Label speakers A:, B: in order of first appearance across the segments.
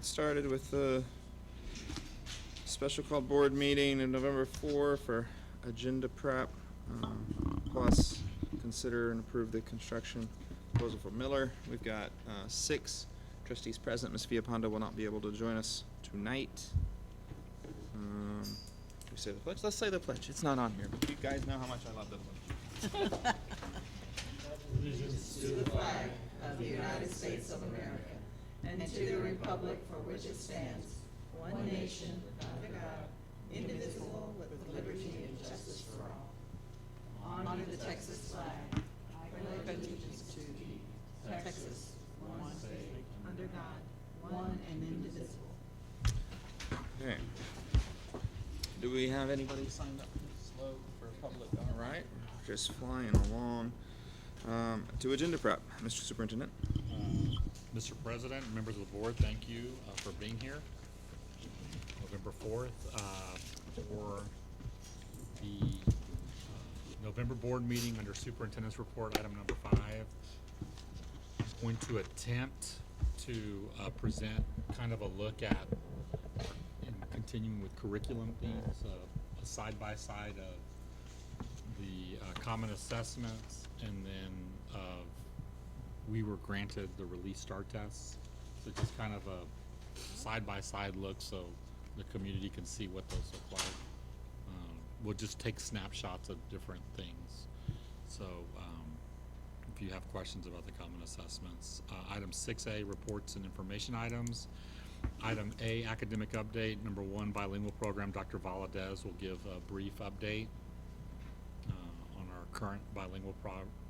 A: get started with the special call board meeting in November 4 for agenda prep, plus consider and approve the construction proposal for Miller. We've got 6 trustees present. Ms. Villaponda will not be able to join us tonight. We say the pledge? Let's say the pledge. It's not on here, but you guys know how much I love the pledge.
B: Allegiance to the flag of the United States of America and to the republic for which it stands, one nation, under God, indivisible, with liberty and justice for all. Honor the Texas flag. I pledge allegiance to Texas, one state, under God, one and indivisible.
A: Okay. Do we have anybody signed up slow for public? All right, just flying along. To agenda prep, Mr. Superintendent.
C: Mr. President, members of the board, thank you for being here. November 4th for the November board meeting under Superintendent's Report, item number 5. I'm going to attempt to present kind of a look at, and continuing with curriculum themes, a side-by-side of the common assessments, and then we were granted the release star tests. So just kind of a side-by-side look so the community can see what those look like. We'll just take snapshots of different things. So if you have questions about the common assessments. Item 6A, reports and information items. Item A, academic update. Number 1, bilingual program. Dr. Valadez will give a brief update on our current bilingual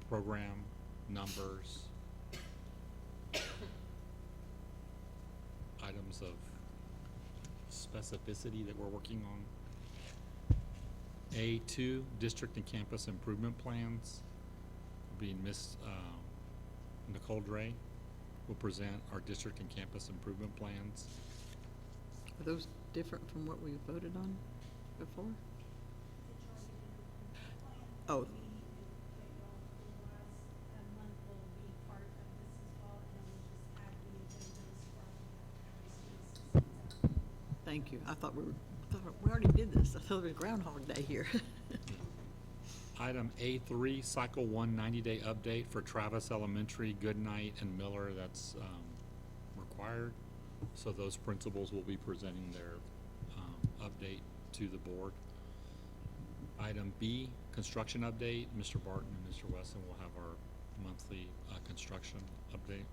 C: program, numbers, items of specificity that we're working on. A2, district and campus improvement plans. Being Miss Nicole Dre will present our district and campus improvement plans.
D: Are those different from what we voted on before? Oh. Thank you. I thought we already did this. I thought it was Groundhog Day here.
C: Item A3, Cycle 1 90-day update for Travis Elementary, Goodnight, and Miller. That's required. So those principals will be presenting their update to the board. Item B, construction update. Mr. Barton and Mr. Wesson will have our monthly construction update.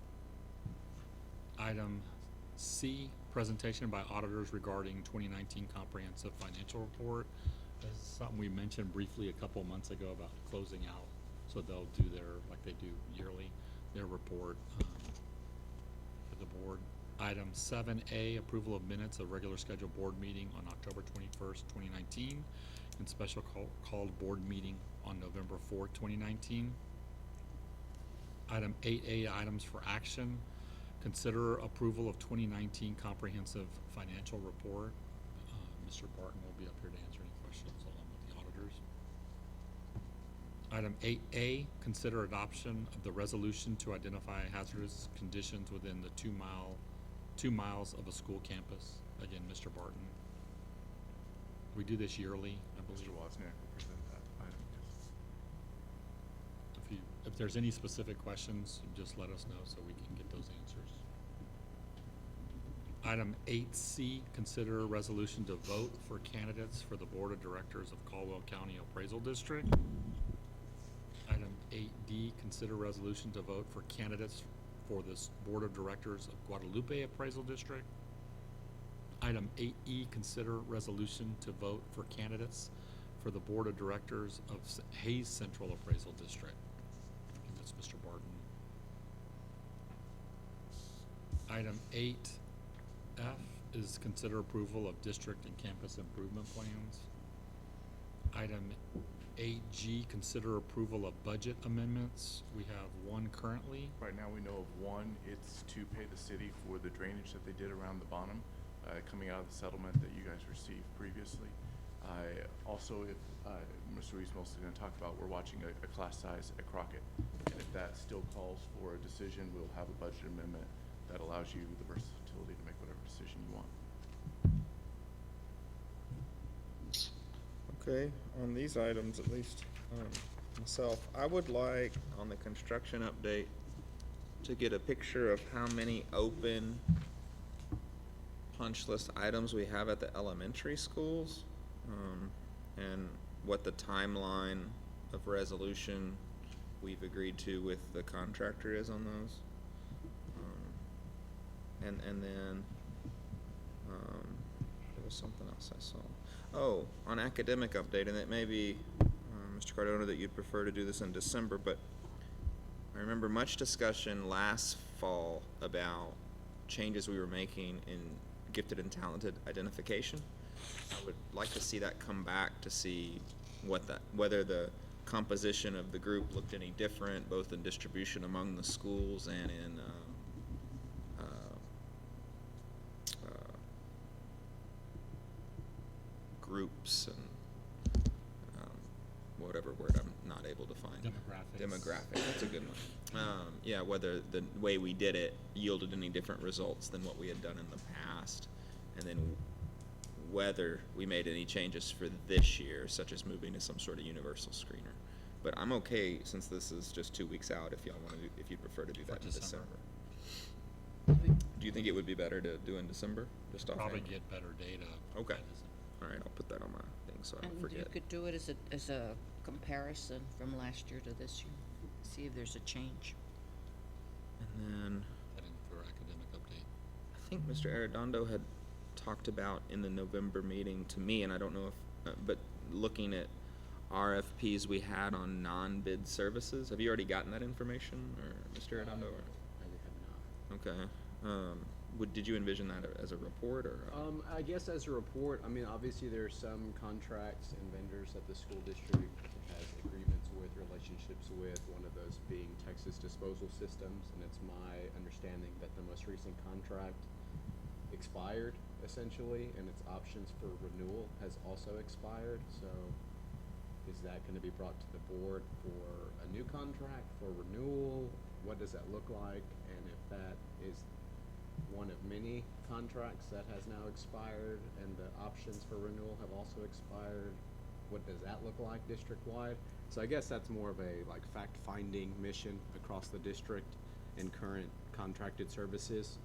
C: Item C, presentation by auditors regarding 2019 comprehensive financial report. This is something we mentioned briefly a couple months ago about closing out. So they'll do their, like they do yearly, their report for the board. Item 7A, approval of minutes of regular scheduled board meeting on October 21st, 2019, and special called board meeting on November 4th, 2019. Item 8A, items for action. Consider approval of 2019 comprehensive financial report. Mr. Barton will be up here to answer any questions along with the auditors. Item 8A, consider adoption of the resolution to identify hazardous conditions within the 2 miles of a school campus. Again, Mr. Barton. We do this yearly, I believe.
E: Mr. Wozniak will present that item.
C: If there's any specific questions, just let us know so we can get those answers. Item 8C, consider a resolution to vote for candidates for the Board of Directors of Caldwell County Appraisal District. Item 8D, consider resolution to vote for candidates for this Board of Directors of Guadalupe Appraisal District. Item 8E, consider resolution to vote for candidates for the Board of Directors of Hayes Central Appraisal District. And that's Mr. Barton. Item 8F is consider approval of district and campus improvement plans. Item 8G, consider approval of budget amendments. We have one currently.
E: Right now we know of one. It's to pay the city for the drainage that they did around the bottom, coming out of the settlement that you guys received previously. Also, if Mr. Reese is going to talk about, we're watching a class size at Crockett. And if that still calls for a decision, we'll have a budget amendment that allows you the versatility to make whatever decision
A: Okay, on these items at least, myself, I would like on the construction update to get a picture of how many open punch list items we have at the elementary schools, and what the timeline of resolution we've agreed to with the contractor is on those. And then, there was something else I saw. Oh, on academic update, and it may be, Mr. Cardona, that you'd prefer to do this in December, but I remember much discussion last fall about changes we were making in gifted and talented identification. I would like to see that come back to see whether the composition of the group looked any different, both in distribution among the schools and in groups and whatever word I'm not able to find. Demographic, that's a good one. Yeah, whether the way we did it yielded any different results than what we had done in the past, and then whether we made any changes for this year, such as moving to some sort of universal screener. But I'm okay, since this is just 2 weeks out, if y'all want to do, if you'd prefer to do that in December. Do you think it would be better to do in December? Just offhand?
C: Probably get better data.
A: Okay.
C: by December.
A: All right, I'll put that on my thing so I don't
F: And
A: forget.
F: you could do it as a comparison from last year to this year, see if there's a change.
A: And then
C: That in for academic update.
A: I think Mr. Arredondo had talked about in the November meeting to me, and I don't know if, but looking at RFPs we had on non-bid services. Have you already gotten that information, or Mr. Arredondo?
G: I have not.
A: Okay. Did you envision that as a report, or?
G: I guess as a report, I mean, obviously there are some contracts and vendors that the school district has agreements with, relationships with, one of those being Texas Disposal Systems, and it's my understanding that the most recent contract expired, essentially, and its options for renewal has also expired, so is that gonna be brought to the board for a new contract, for renewal? What does that look like? And if that is one of many contracts that has now expired and the options for renewal have also expired, what does that look like district-wide? So I guess that's more of a like fact-finding mission across the district and current contracted services,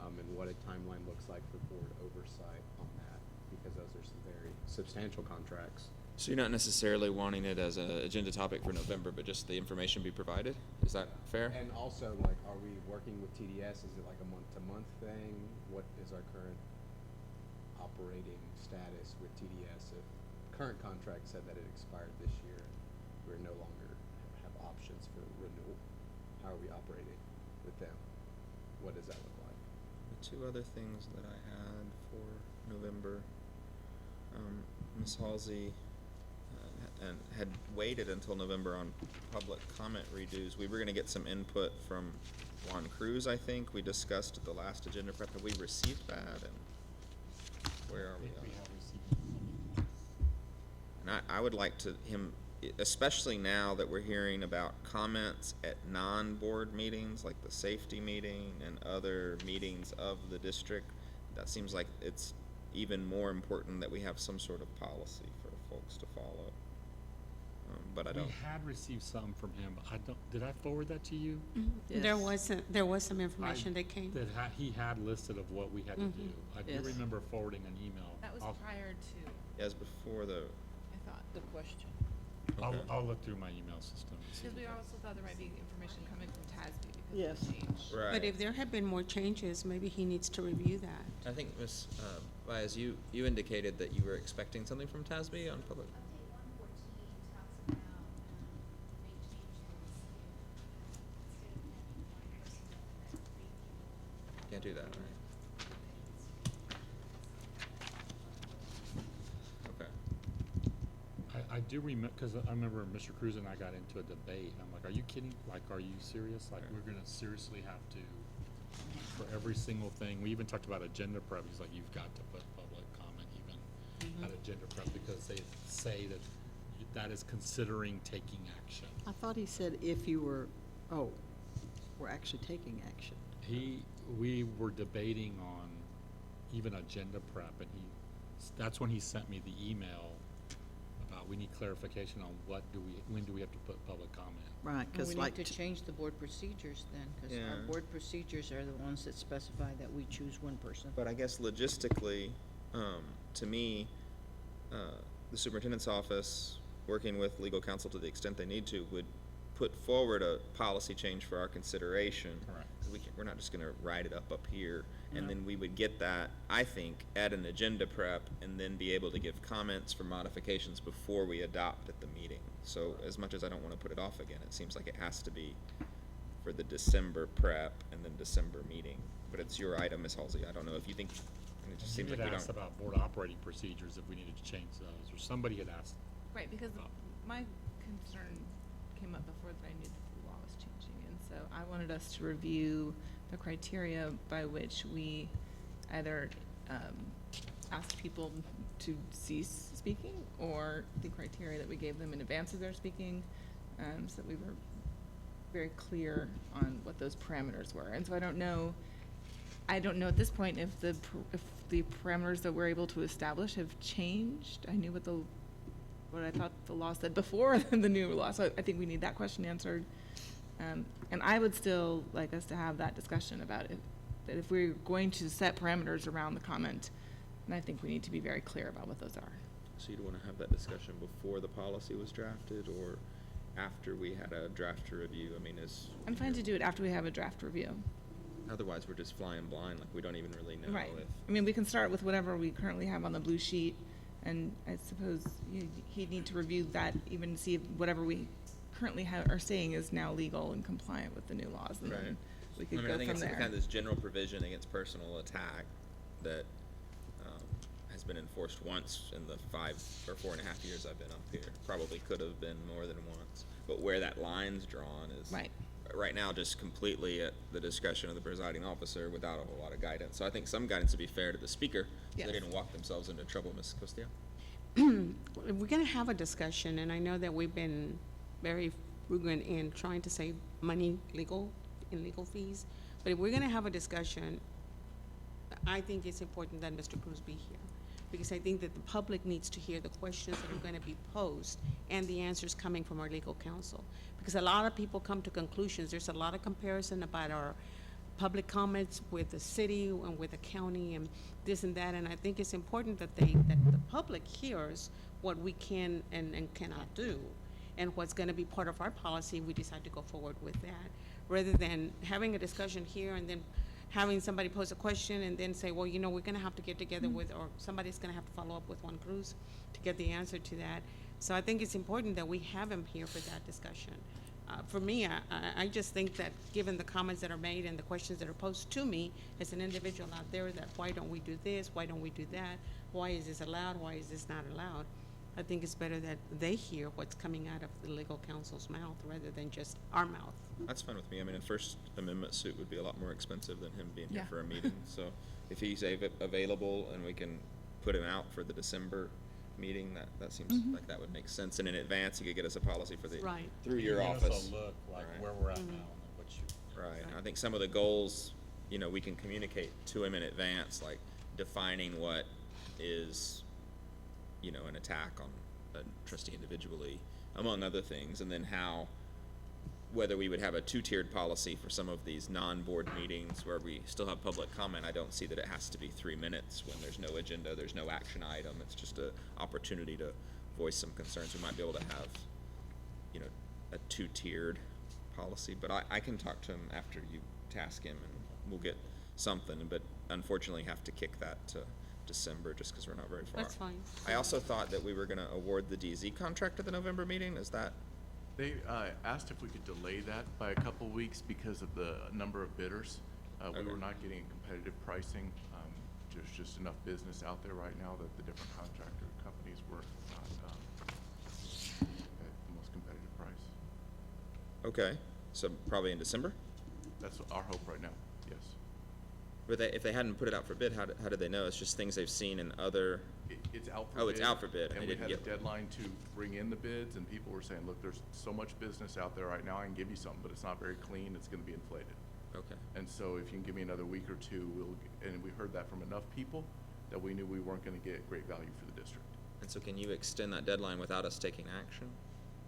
G: and what a timeline looks like for board oversight on that, because those are some very substantial contracts.
A: So you're not necessarily wanting it as an agenda topic for November, but just the information be provided? Is that fair?
G: And also, like, are we working with TDS? Is it like a month-to-month thing? What is our current operating status with TDS? If current contract said that it expired this year, we're no longer have options for renewal. How are we operating with them? What does that look like?
A: The two other things that I had for November, Ms. Halsey and had waited until November on public comment redos. We were gonna get some input from Juan Cruz, I think. We discussed at the last agenda prep. Have we received that, and where are we on it? And I would like to especially now that we're hearing about comments at non-board meetings, like the safety meeting and other meetings of the district, that seems like it's even more important that we have some sort of policy for folks to follow. But I don't.
C: We had received some from him. Did I forward that to you?
D: Yes.
H: There was some information that came.
C: That he had listed of what we had to do. I do
D: Yes.
C: remember forwarding an email.
I: That was
C: I'll-
I: prior to,
A: As before the.
I: I thought,
F: Good question.
A: Okay.
C: I'll look through my email system and see.
I: because we also thought there might be information coming from TASB because
D: Yes.
I: of the change.
A: Right.
H: But if there have been more changes, maybe he needs to review that.
A: I think Ms. Baez, you indicated that you were expecting something from TASB on public.
J: Update 114 talks about make changes instead of having one person review.
A: Can't do that, right? Okay.
C: I do remember, because I remember Mr. Cruz and I got into a debate, and I'm like, are you kidding? Like, are you serious? Like, we're gonna seriously have to, for every single thing, we even talked about agenda prep, he's like, you've got to put public comment even at agenda prep, because they say that that is considering taking action.
D: I thought he said if you were, we're actually taking action.
C: We were debating on even agenda prep, and that's when he sent me the email we need clarification on when do we have to put public comment?
D: Right,
F: Well,
D: because
F: we
D: like,
F: need to change the board procedures then, because our
A: Yeah.
F: board procedures are the ones that specify that we choose one person.
A: But I guess logistically, to me, the superintendent's office, working with legal counsel to the extent they need to, would put forward a policy change for our consideration.
C: Correct.
A: We're not just gonna write it up here, and
F: No.
A: then we would get that, I think, at an agenda prep, and then be able to give comments for modifications before we adopt at the meeting. So as much as I don't wanna put it off again, it seems like it has to be for the December prep and then December meeting. But it's your item, Ms. Halsey, I don't know if you think, it just seems
C: You
A: like we
C: had asked
A: don't.
C: about board operating procedures, if we needed to change those, or somebody had asked.
I: Right, because
C: Oh.
I: my concern came up before that I knew that the law was changing, and so I wanted us to review the criteria by which we either ask people to cease speaking, or the criteria that we gave them in advance of their speaking, so that we were very clear on what those parameters were. And so I don't know at this point if the parameters that we're able to establish have changed. I knew what I thought the law said before the new law, so I think we need that question answered. And I would still like us to have that discussion about it, that if we're going to set parameters around the comment, then I think we need to be very clear about what those are.
A: So you'd wanna have that discussion before the policy was drafted, or after we had a draft to review? I mean,
I: I'm fine to do it after we have a draft review.
A: otherwise we're just flying blind, like we don't even really know
I: Right.
A: if.
I: I mean, we can start with whatever we currently have on the blue sheet, and I suppose he'd need to review that, even to see if whatever we currently are saying is now legal and compliant with the new laws, and
A: Right.
I: then we
A: I
I: could
A: mean,
I: go
A: I think
I: from
A: it's
I: there.
A: kind of this general provision against personal attack that has been enforced once in the 5 or 4.5 years I've been up here. Probably could have been more than once, but where that line's drawn is
I: Right.
A: right now just completely at the discretion of the presiding officer without a whole lot of guidance. So I think some guidance would be fair to the speaker, so
I: Yes.
A: they didn't walk themselves into trouble. Ms. Costillo?
H: We're gonna have a discussion, and I know that we've been very frugal in trying to save money in legal fees. But if we're gonna have a discussion, I think it's important that Mr. Cruz be here, because I think that the public needs to hear the questions that are gonna be posed and the answers coming from our legal counsel. Because a lot of people come to conclusions, there's a lot of comparison about our public comments with the city and with the county and this and that, and I think it's important that the public hears what we can and cannot do, and what's gonna be part of our policy, we decide to go forward with that, rather than having a discussion here and then having somebody pose a question and then say, well, we're gonna have to get together with, or somebody's gonna have to follow up with Juan Cruz to get the answer to that. So I think it's important that we have him here for that discussion. For me, I just think that given the comments that are made and the questions that are posed to me as an individual out there, that why don't we do this, why don't we do that, why is this allowed, why is this not allowed, I think it's better that they hear what's coming out of the legal counsel's mouth rather than just our mouth.
A: That's fine with me. I mean, a First Amendment suit would be a lot more expensive than him being here
I: Yeah.
A: for a meeting. So if he's available and we can put him out for the December meeting, that seems like that would make sense. And in advance, he could get us a policy for the,
H: Right.
A: through your
C: Give us
A: office.
C: a look, like
A: Right.
C: where we're at now, and what you.
A: Right. I think some of the goals, we can communicate to him in advance, like defining what is, an attack on a trustee individually, among other things, and then whether we would have a 2-tiered policy for some of these non-board meetings where we still have public comment. I don't see that it has to be 3 minutes when there's no agenda, there's no action item. It's just an opportunity to voice some concerns. We might be able to have, a 2-tiered policy, but I can talk to him after you task him and we'll get something, but unfortunately have to kick that to December just because we're not very far.
H: That's fine.
A: I also thought that we were gonna award the DZ contract at the November meeting. Is that?
E: They asked if we could delay that by a couple weeks because of the number of bidders. We
A: Okay.
E: were not getting competitive pricing. There's just enough business out there right now that the different contractor companies were not at the most competitive price.
A: Okay, so probably in December?
E: That's our hope right now, yes.
A: But if they hadn't put it out for bid, how did they know? It's just things they've seen in other,
E: It's out for bid.
A: Oh, it's out for bid, and
E: And
A: they
E: we
A: didn't
E: had a
A: get-
E: deadline to bring in the bids, and people were saying, look, there's so much business out there right now, I can give you something, but it's not very clean, it's gonna be inflated.
A: okay.
E: And so if you can give me another week or two, and we heard that from enough people that we knew we weren't gonna get great value for the district.
A: And so can you extend that deadline without us taking action?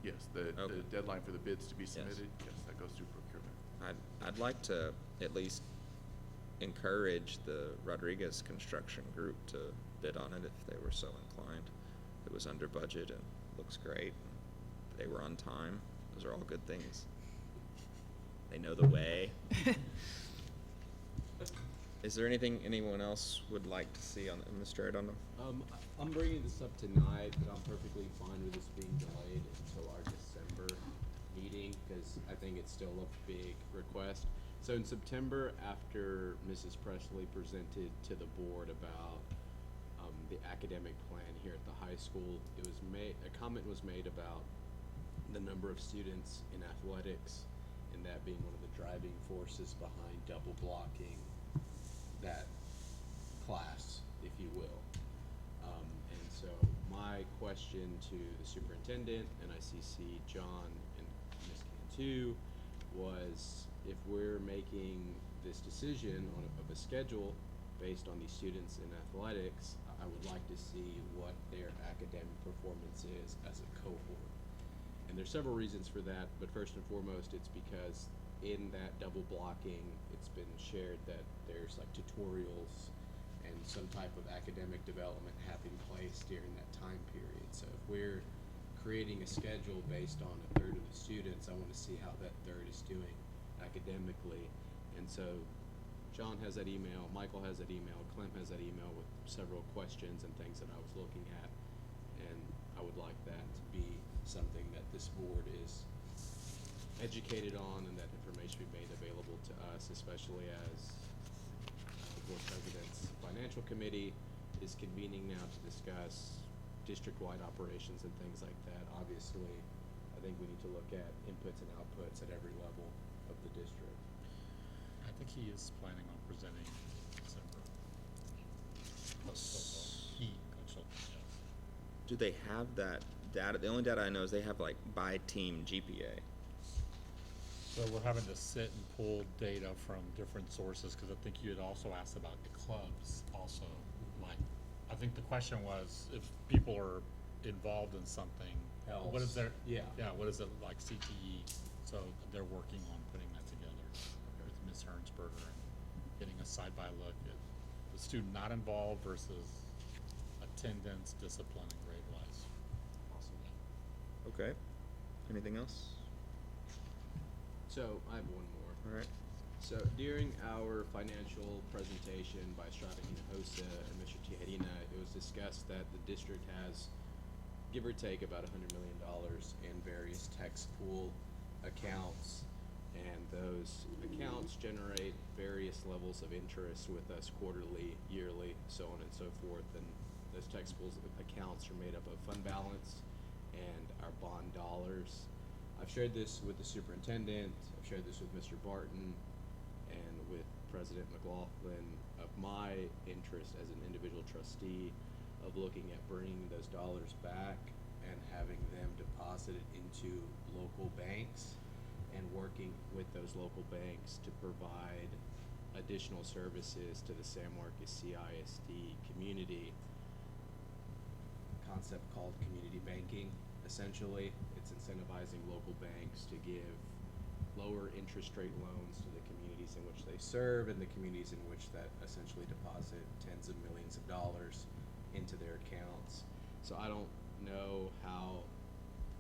E: Yes, the
A: Okay.
E: deadline for the bids to be
A: Yes.
E: submitted, yes, that goes through procurement.
A: I'd like to at least encourage the Rodriguez Construction Group to bid on it if they were so inclined. It was under budget and looks great. They were on time. Those are all good things. They know the way. Is there anything anyone else would like to see on, Mr. Arredondo?
G: I'm bringing this up tonight, but I'm perfectly fine with this being delayed until our December meeting, because I think it's still a big request. So in September, after Mrs. Presley presented to the board about the academic plan here at the high school, a comment was made about the number of students in athletics, and that being one of the driving forces behind double blocking that class, if you will. And so my question to the superintendent, and I CC John and Ms. Cantu, was if we're making this decision of a schedule based on these students in athletics, I would like to see what their academic performance is as a cohort. And there's several reasons for that, but first and foremost, it's because in that double blocking, it's been shared that there's like tutorials and some type of academic development having place during that time period. So if we're creating a schedule based on a third of the students, I want to see how that third is doing academically. And so John has that email, Michael has that email, Clem has that email with several questions and things that I was looking at. And I would like that to be something that this board is educated on, and that information be made available to us, especially as the board president's financial committee is convening now to discuss district-wide operations and things like that. Obviously, I think we need to look at inputs and outputs at every level of the district.
C: I think he is planning on presenting in December. Coach Hilton, yes.
A: Do they have that data? The only data I know is they have like by team GPA.
C: So we're having to sit and pull data from different sources, because I think you had also asked about the clubs also. Like, I think the question was if people are involved in something, what is their,
G: Yeah.
C: what is it like CTE? So they're working on putting that together with Ms. Hernsberger and getting a side-by look at the student not involved versus attendance, discipline, and grade-wise.
G: Awesome.
A: Okay. Anything else?
G: So I have one more.
A: All right.
G: So during our financial presentation by Strada Hinojosa and Mr. Tijerina, it was discussed that the district has, give or take, about $100 million in various tax pool accounts, and those accounts generate various levels of interest with us quarterly, yearly, so on and so forth. And those tax pools accounts are made up of fund balance and our bond dollars. I've shared this with the superintendent, I've shared this with Mr. Barton, and with President McLaughlin, of my interest as an individual trustee of looking at bringing those dollars back and having them deposited into local banks and working with those local banks to provide additional services to the San Marcos CISD community. Concept called community banking. Essentially, it's incentivizing local banks to give lower interest rate loans to the communities in which they serve and the communities in which that essentially deposit tens of millions of dollars into their accounts. So I don't know how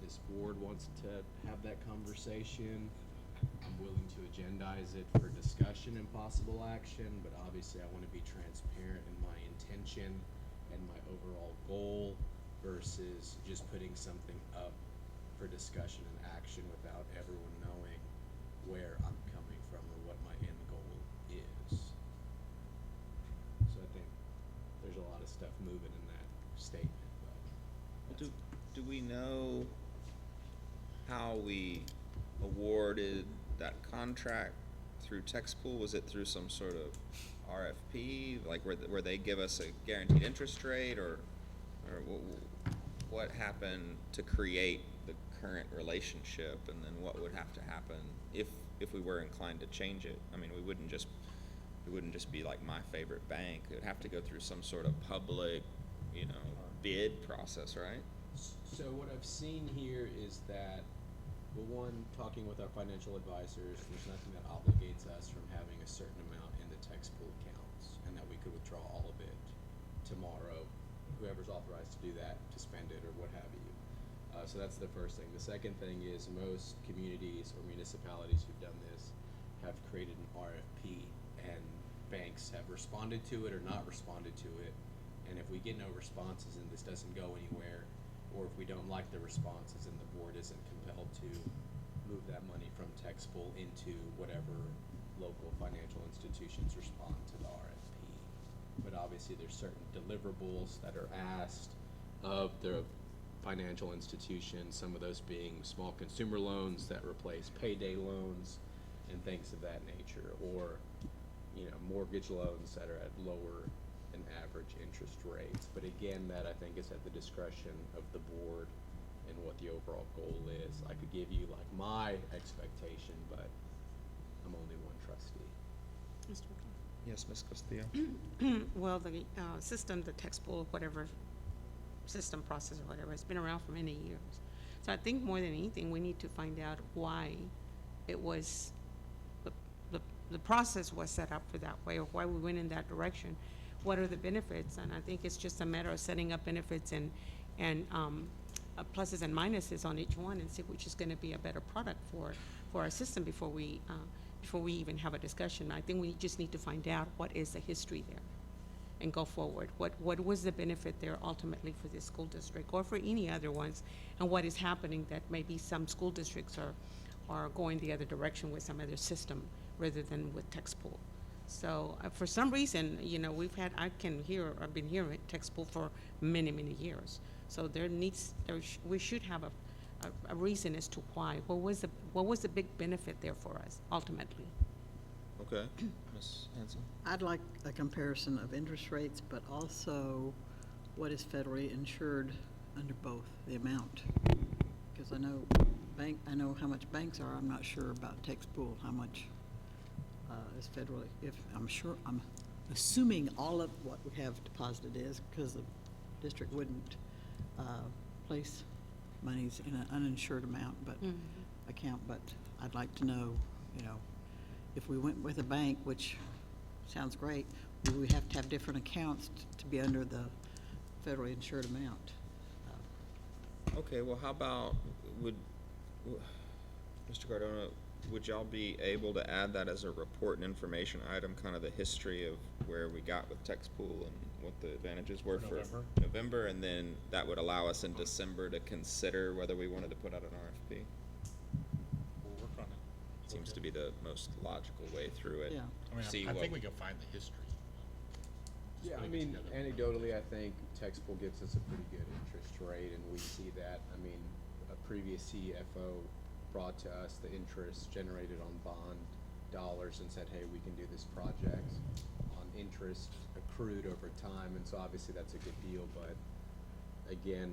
G: this board wants to have that conversation. I'm willing to agendize it for discussion and possible action, but obviously I want to be transparent in my intention and my overall goal versus just putting something up for discussion and action without everyone knowing where I'm coming from or what my end goal is. So I think there's a lot of stuff moving in that statement, but
A: Do we know how we awarded that contract through text pool? Was it through some sort of RFP, like where they give us a guaranteed interest rate, or what happened to create the current relationship, and then what would have to happen if we were inclined to change it? I mean, it wouldn't just be like my favorite bank. It would have to go through some sort of public, bid process, right?
G: So what I've seen here is that, well, one, talking with our financial advisors, there's nothing that obligates us from having a certain amount in the tax pool accounts, and that we could withdraw all of it tomorrow, whoever's authorized to do that, to spend it or what have you. So that's the first thing. The second thing is most communities or municipalities who've done this have created an RFP, and banks have responded to it or not responded to it. And if we get no responses and this doesn't go anywhere, or if we don't like the responses and the board isn't compelled to move that money from tax pool into whatever local financial institutions respond to the RFP. But obviously there's certain deliverables that are asked of the financial institutions, some of those being small consumer loans that replace payday loans and things of that nature, or mortgage loans that are at lower than average interest rates. But again, that I think is at the discretion of the board and what the overall goal is. I could give you like my expectation, but I'm only one trustee.
H: Mr. McClure?
A: Yes, Ms. Castillo.
H: Well, the system, the text pool, whatever system process or whatever, has been around for many years. So I think more than anything, we need to find out why it was, the process was set up for that way, or why we went in that direction. What are the benefits? And I think it's just a matter of setting up benefits and pluses and minuses on each one, and see which is going to be a better product for our system before we even have a discussion. I think we just need to find out what is the history there and go forward. What was the benefit there ultimately for this school district or for any other ones, and what is happening that maybe some school districts are going the other direction with some other system rather than with text pool. So for some reason, I've been hearing text pool for many, many years. So we should have a reason as to why. What was the big benefit there for us ultimately?
A: Okay, Ms. Hanson.
D: I'd like a comparison of interest rates, but also what is federally insured under both, the amount. Because I know how much banks are. I'm not sure about text pool, how much is federally, I'm assuming all of what we have deposited is, because the district wouldn't place monies in an uninsured amount, but account, but I'd like to know, if we went with a bank, which sounds great, we would have to have different accounts to be under the federally insured amount.
A: Okay, well, how about, Mr. Cardona, would y'all be able to add that as a report and information item, kind of the history of where we got with text pool and what the advantages were for November, and then that would allow us in December to consider whether we wanted to put out an RFP?
C: We'll work on it.
A: Seems to be the most logical way through it.
D: Yeah.
C: I think we can find the history. Just
G: Yeah, I
C: putting it
G: mean,
C: together.
G: anecdotally, I think text pool gives us a pretty good interest rate, and we see that. I mean, a previous CFO brought to us the interest generated on bond dollars and said, hey, we can do this project on interest accrued over time, and so obviously that's a good deal. But again,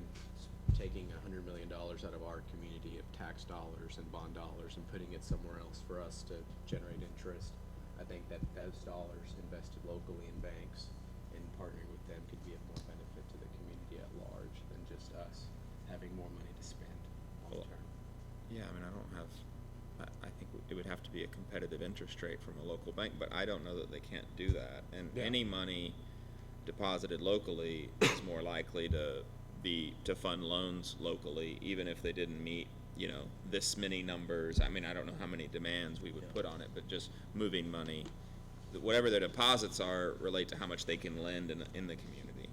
G: taking $100 million out of our community of tax dollars and bond dollars and putting it somewhere else for us to generate interest, I think that those dollars invested locally in banks and partnering with them could be of more benefit to the community at large than just us having more money to spend long term.
A: Yeah, I mean, I think it would have to be a competitive interest rate from a local bank, but I don't know that they can't do that. And any money deposited locally is more likely to fund loans locally, even if they didn't meet, this many numbers. I mean, I don't know how many demands we would put on it, but just moving money, whatever their deposits are, relate to how much they can lend in the community.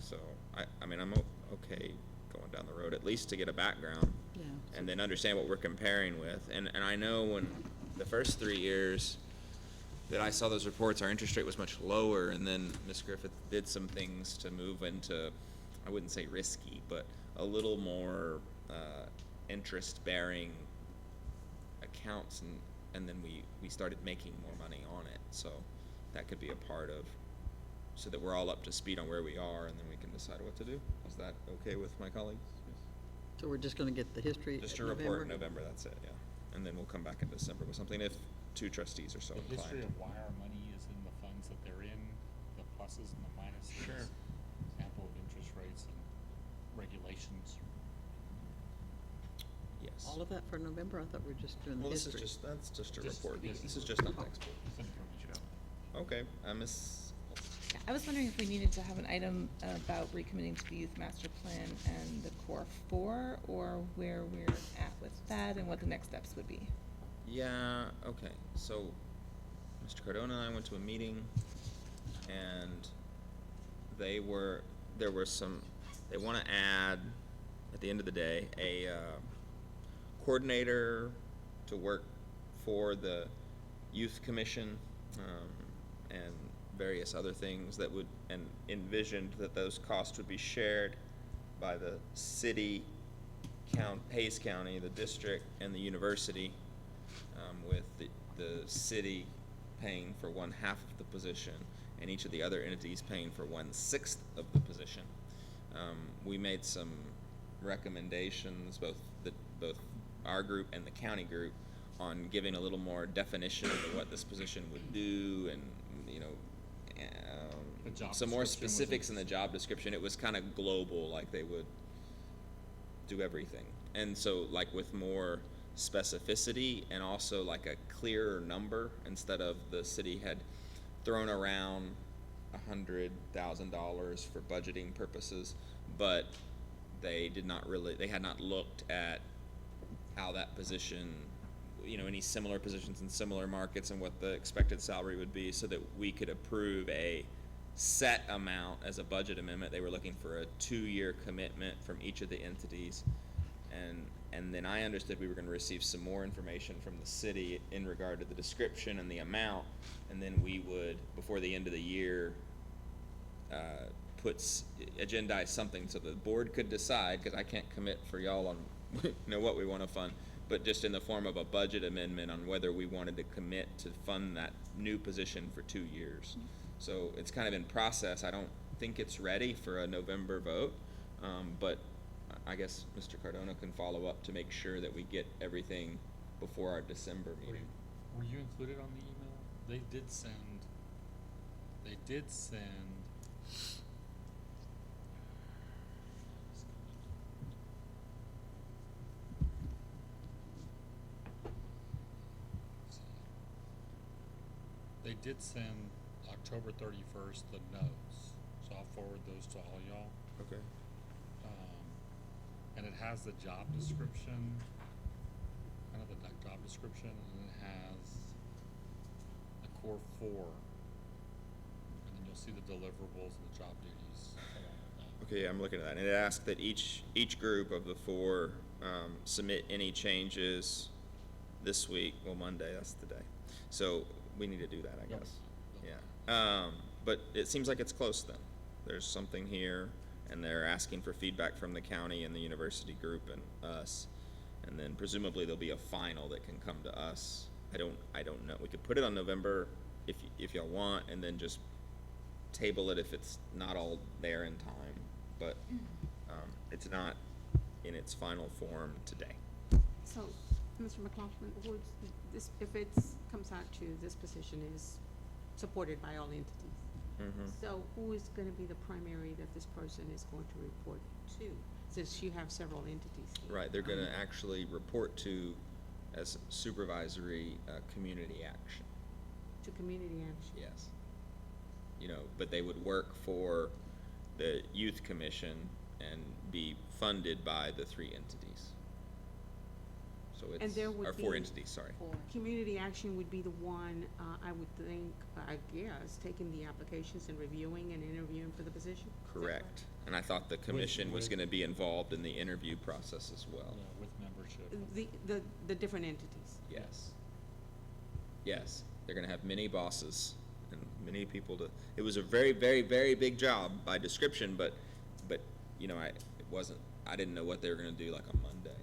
A: So, I mean, I'm okay going down the road, at least to get a background.
D: Yeah.
A: And then understand what we're comparing with. And I know when the first 3 years that I saw those reports, our interest rate was much lower, and then Ms. Griffith did some things to move into, I wouldn't say risky, but a little more interest-bearing accounts, and then we started making more money on it. So that could be a part of, so that we're all up to speed on where we are, and then we can decide what to do. Is that okay with my colleagues?
D: So we're just gonna get the history
A: Just
D: in
A: a report in
D: November?
A: November, that's it, yeah. And then we'll come back in December with something if two trustees are so
C: The history
A: inclined.
C: of why our money is in the funds that they're in, the pluses and the minuses.
A: Sure.
C: Example of regulations.
A: Yes.
D: All of that for November? I thought we were just doing the
A: Well, this is
D: history.
A: just, that's just a
C: Just
A: report.
C: the
A: This is
C: history.
A: just on textbook.
C: It's information.
A: Okay, Miss,
I: I was wondering if we needed to have an item about recommitting to the youth master plan and the core four, or where we're at with that and what the next steps would be.
A: yeah, okay, so Mr. Cardona and I went to a meeting, and there were some, they wanna add, at the end of the day, a coordinator to work for the youth commission, and various other things that would, and envisioned that those costs would be shared by the city, Hayes County, the district, and the university, with the city paying for 1/2 of the position, and each of the other entities paying for 1/6 of the position. We made some recommendations, both our group and the county group, on giving a little more definition of what this position would do, and, you know,
C: The job
A: some more
C: description was
A: specifics in the job description. It was kind of global, like they would do everything. And so, like, with more specificity and also like a clearer number, instead of the city had thrown around $100,000 for budgeting purposes, but they had not looked at how that position, you know, any similar positions in similar markets and what the expected salary would be, so that we could approve a set amount as a budget amendment. They were looking for a 2-year commitment from each of the entities. And then I understood we were gonna receive some more information from the city in regard to the description and the amount, and then we would, before the end of the year, agendize something so the board could decide, cause I can't commit for y'all on, you know, what we wanna fund, but just in the form of a budget amendment on whether we wanted to commit to fund that new position for 2 years. So it's kind of in process. I don't think it's ready for a November vote, but I guess Mr. Cardona can follow up to make sure that we get everything before our December meeting.
C: Were you included on the email? They did send. They did send October 31st the notes, so I'll forward those to all y'all.
A: Okay.
C: And it has the job description, kind of the job description, and it has the core 4. And then you'll see the deliverables and the job duties along with that.
A: Okay, yeah, I'm looking at that. And it asked that each group of the 4 submit any changes this week. Well, Monday, that's the day. So we need to do that, I
C: Yep.
A: guess.
C: Yep.
A: Yeah. But it seems like it's close then. There's something here, and they're asking for feedback from the county and the university group and us. And then presumably there'll be a final that can come to us. I don't know. We could put it on November if y'all want, and then just table it if it's not all there in time. But it's not in its final form today.
H: So, Mr. McLaughlin, if comes out to this position is supported by all entities,
A: Mm-hmm.
H: so who is gonna be the primary that this person is going to report to, since you have several entities here?
A: Right, they're gonna actually report to as supervisory community action,
H: To community action?
A: yes. You know, but they would work for the youth commission and be funded by the 3 entities. So
H: And
A: it's,
H: there would
A: or 4
H: be-
A: entities, sorry.
H: Community action would be the one, I would think, I guess, taking the applications and reviewing and interviewing for the position? Is that
A: Correct. And I thought the commission was
C: with-
A: gonna be involved in the interview process as well.
C: Yeah, with membership.
H: The different entities?
A: Yes. Yes, they're gonna have many bosses and many people to, it was a very, very, very big job by description, but, you know, I didn't know what they were gonna do like on Monday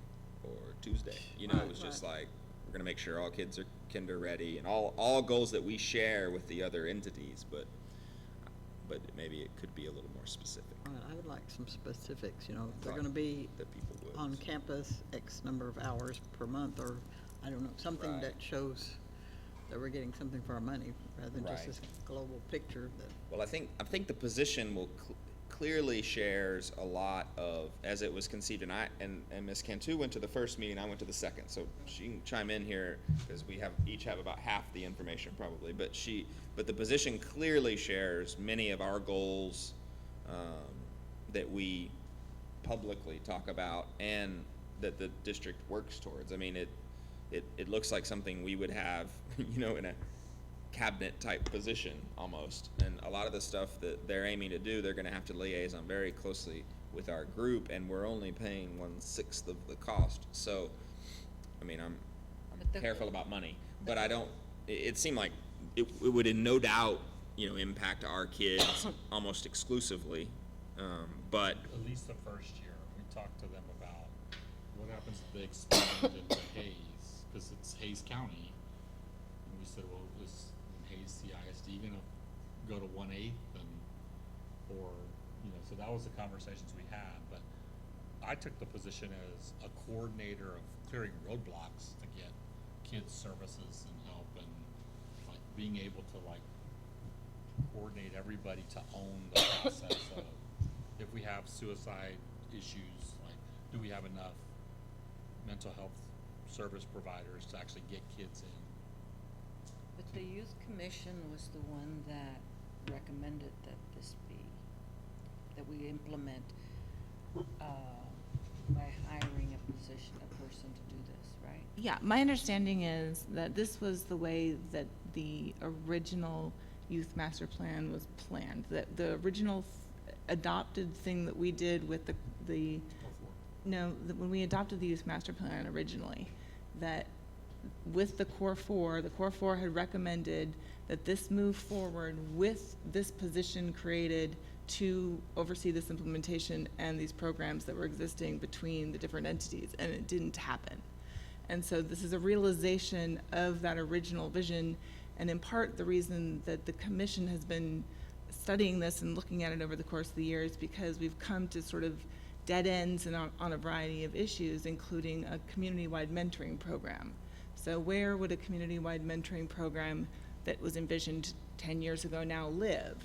A: or Tuesday. You know, it was just like, we're gonna make sure all kids are kinder ready and all goals that we share with the other entities, but maybe it could be a little more specific.
D: I would like some specifics, you know, if they're
A: Thought
D: gonna be
A: that people would.
D: on campus X number of hours per month, or, I don't know, something
A: Right.
D: that shows that we're getting something for our money, rather than just
A: Right.
D: this global picture that,
A: Well, I think the position will clearly shares a lot of, as it was conceived, and Ms. Cantu went to the first meeting, I went to the second, so she can chime in here, because we each have about half the information probably, but the position clearly shares many of our goals, that we publicly talk about and that the district works towards. I mean, it looks like something we would have, in a cabinet type position almost. And a lot of the stuff that they're aiming to do, they're gonna have to liaison very closely with our group, and we're only paying 1/6 of the cost. So, I mean, I'm careful about money, but I don't, it seemed like it would in no doubt, impact our kids almost exclusively. But
C: At least the first year, we talked to them about what happens if they expand into Hayes, because it's Hayes County. And we said, well, is Hayes CISD gonna go to 1/8 or, so that was the conversations we had. But I took the position as a coordinator of clearing roadblocks to get kids services and help, and like being able to like coordinate everybody to own the process of, if we have suicide issues, like, do we have enough mental health service providers to actually get kids in?
F: But the youth commission was the one that recommended that that we implement, by hiring a person to do this, right?
I: Yeah, my understanding is that this was the way that the original youth master plan was planned, that the original adopted thing that we did with when we adopted the youth master plan originally, that with the core four had recommended that this move forward with this position created to oversee this implementation and these programs that were existing between the different entities, and it didn't happen. And so this is a realization of that original vision, and in part the reason that the commission has been studying this and looking at it over the course of the years, because we've come to sort of dead ends and on a variety of issues, including a community-wide mentoring program. So where would a community-wide mentoring program that was envisioned 10 years ago now live?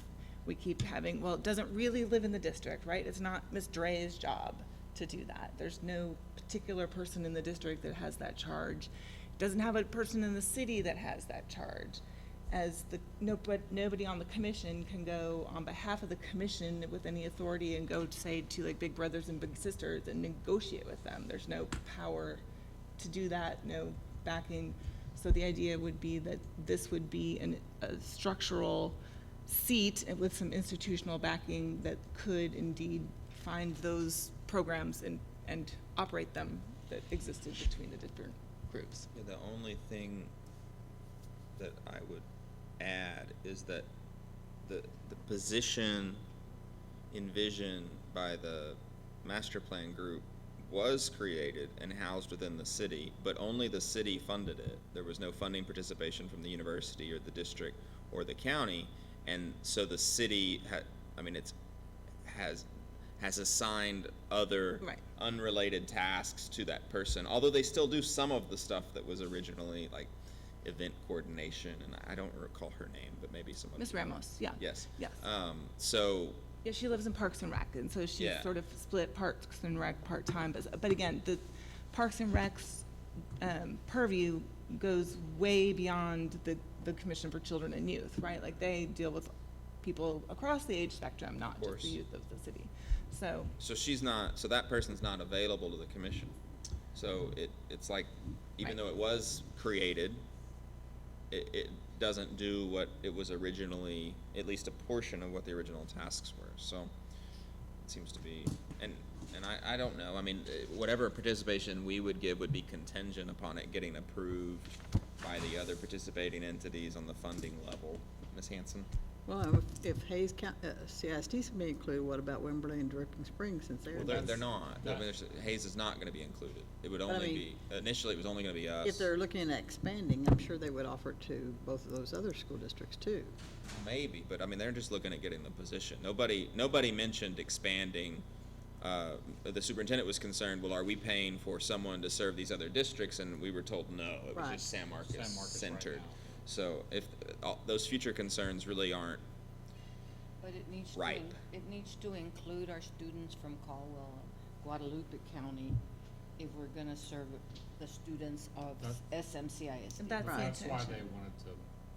I: We keep having, well, it doesn't really live in the district, right? It's not Ms. Dre's job to do that. There's no particular person in the district that has that charge. It doesn't have a person in the city that has that charge. But nobody on the commission can go on behalf of the commission with any authority and go say to like big brothers and big sisters and negotiate with them. There's no power to do that, no backing. So the idea would be that this would be a structural seat with some institutional backing that could indeed find those programs and operate them that existed between the different groups.
A: Yeah, the only thing that I would add is that the position envisioned by the master plan group was created and housed within the city, but only the city funded it. There was no funding participation from the university or the district or the county, and so the city has assigned other unrelated tasks to that person, although they still do some of the stuff that was originally like event coordination, and I don't recall her name, but maybe some of
I: Ms. Ramos, yeah.
A: Yes.
I: Yes.
A: So
I: Yeah, she lives in Parks and Rec, and so she's
A: Yeah.
I: sort of split Parks and Rec part-time, but again, the Parks and Rec's purview goes way beyond the Commission for Children and Youth, right? Like, they deal with people across the age spectrum, not just the youth of the city. So
A: so that person's not available to the commission. So it's like, even though it was created, it doesn't do what it was originally, at least a portion of what the original tasks were. So it seems to be, and I don't know. I mean, whatever participation we would give would be contingent upon it getting approved by the other participating entities on the funding level. Ms. Hanson?
D: Well, if Hayes CISD's can be included, what about Wimberley and Dripping Springs, since they're?
A: Well, they're not. I mean, Hayes is not gonna be included. It would only be, initially it was only gonna be us.
D: If they're looking at expanding, I'm sure they would offer it to both of those other school districts too.
A: Maybe, but I mean, they're just looking at getting the position. Nobody mentioned expanding. The superintendent was concerned, well, are we paying for someone to serve these other districts? And we were told no, it was just San Marcos
C: San Marcos right
A: centered.
C: now.
A: So if those future concerns really aren't
F: But it needs to,
A: ripe.
F: it needs to include our students from Caldwell and Guadalupe County if we're gonna serve the students of SMCISD.
I: That's the
C: That's why
I: intention.
C: they wanted to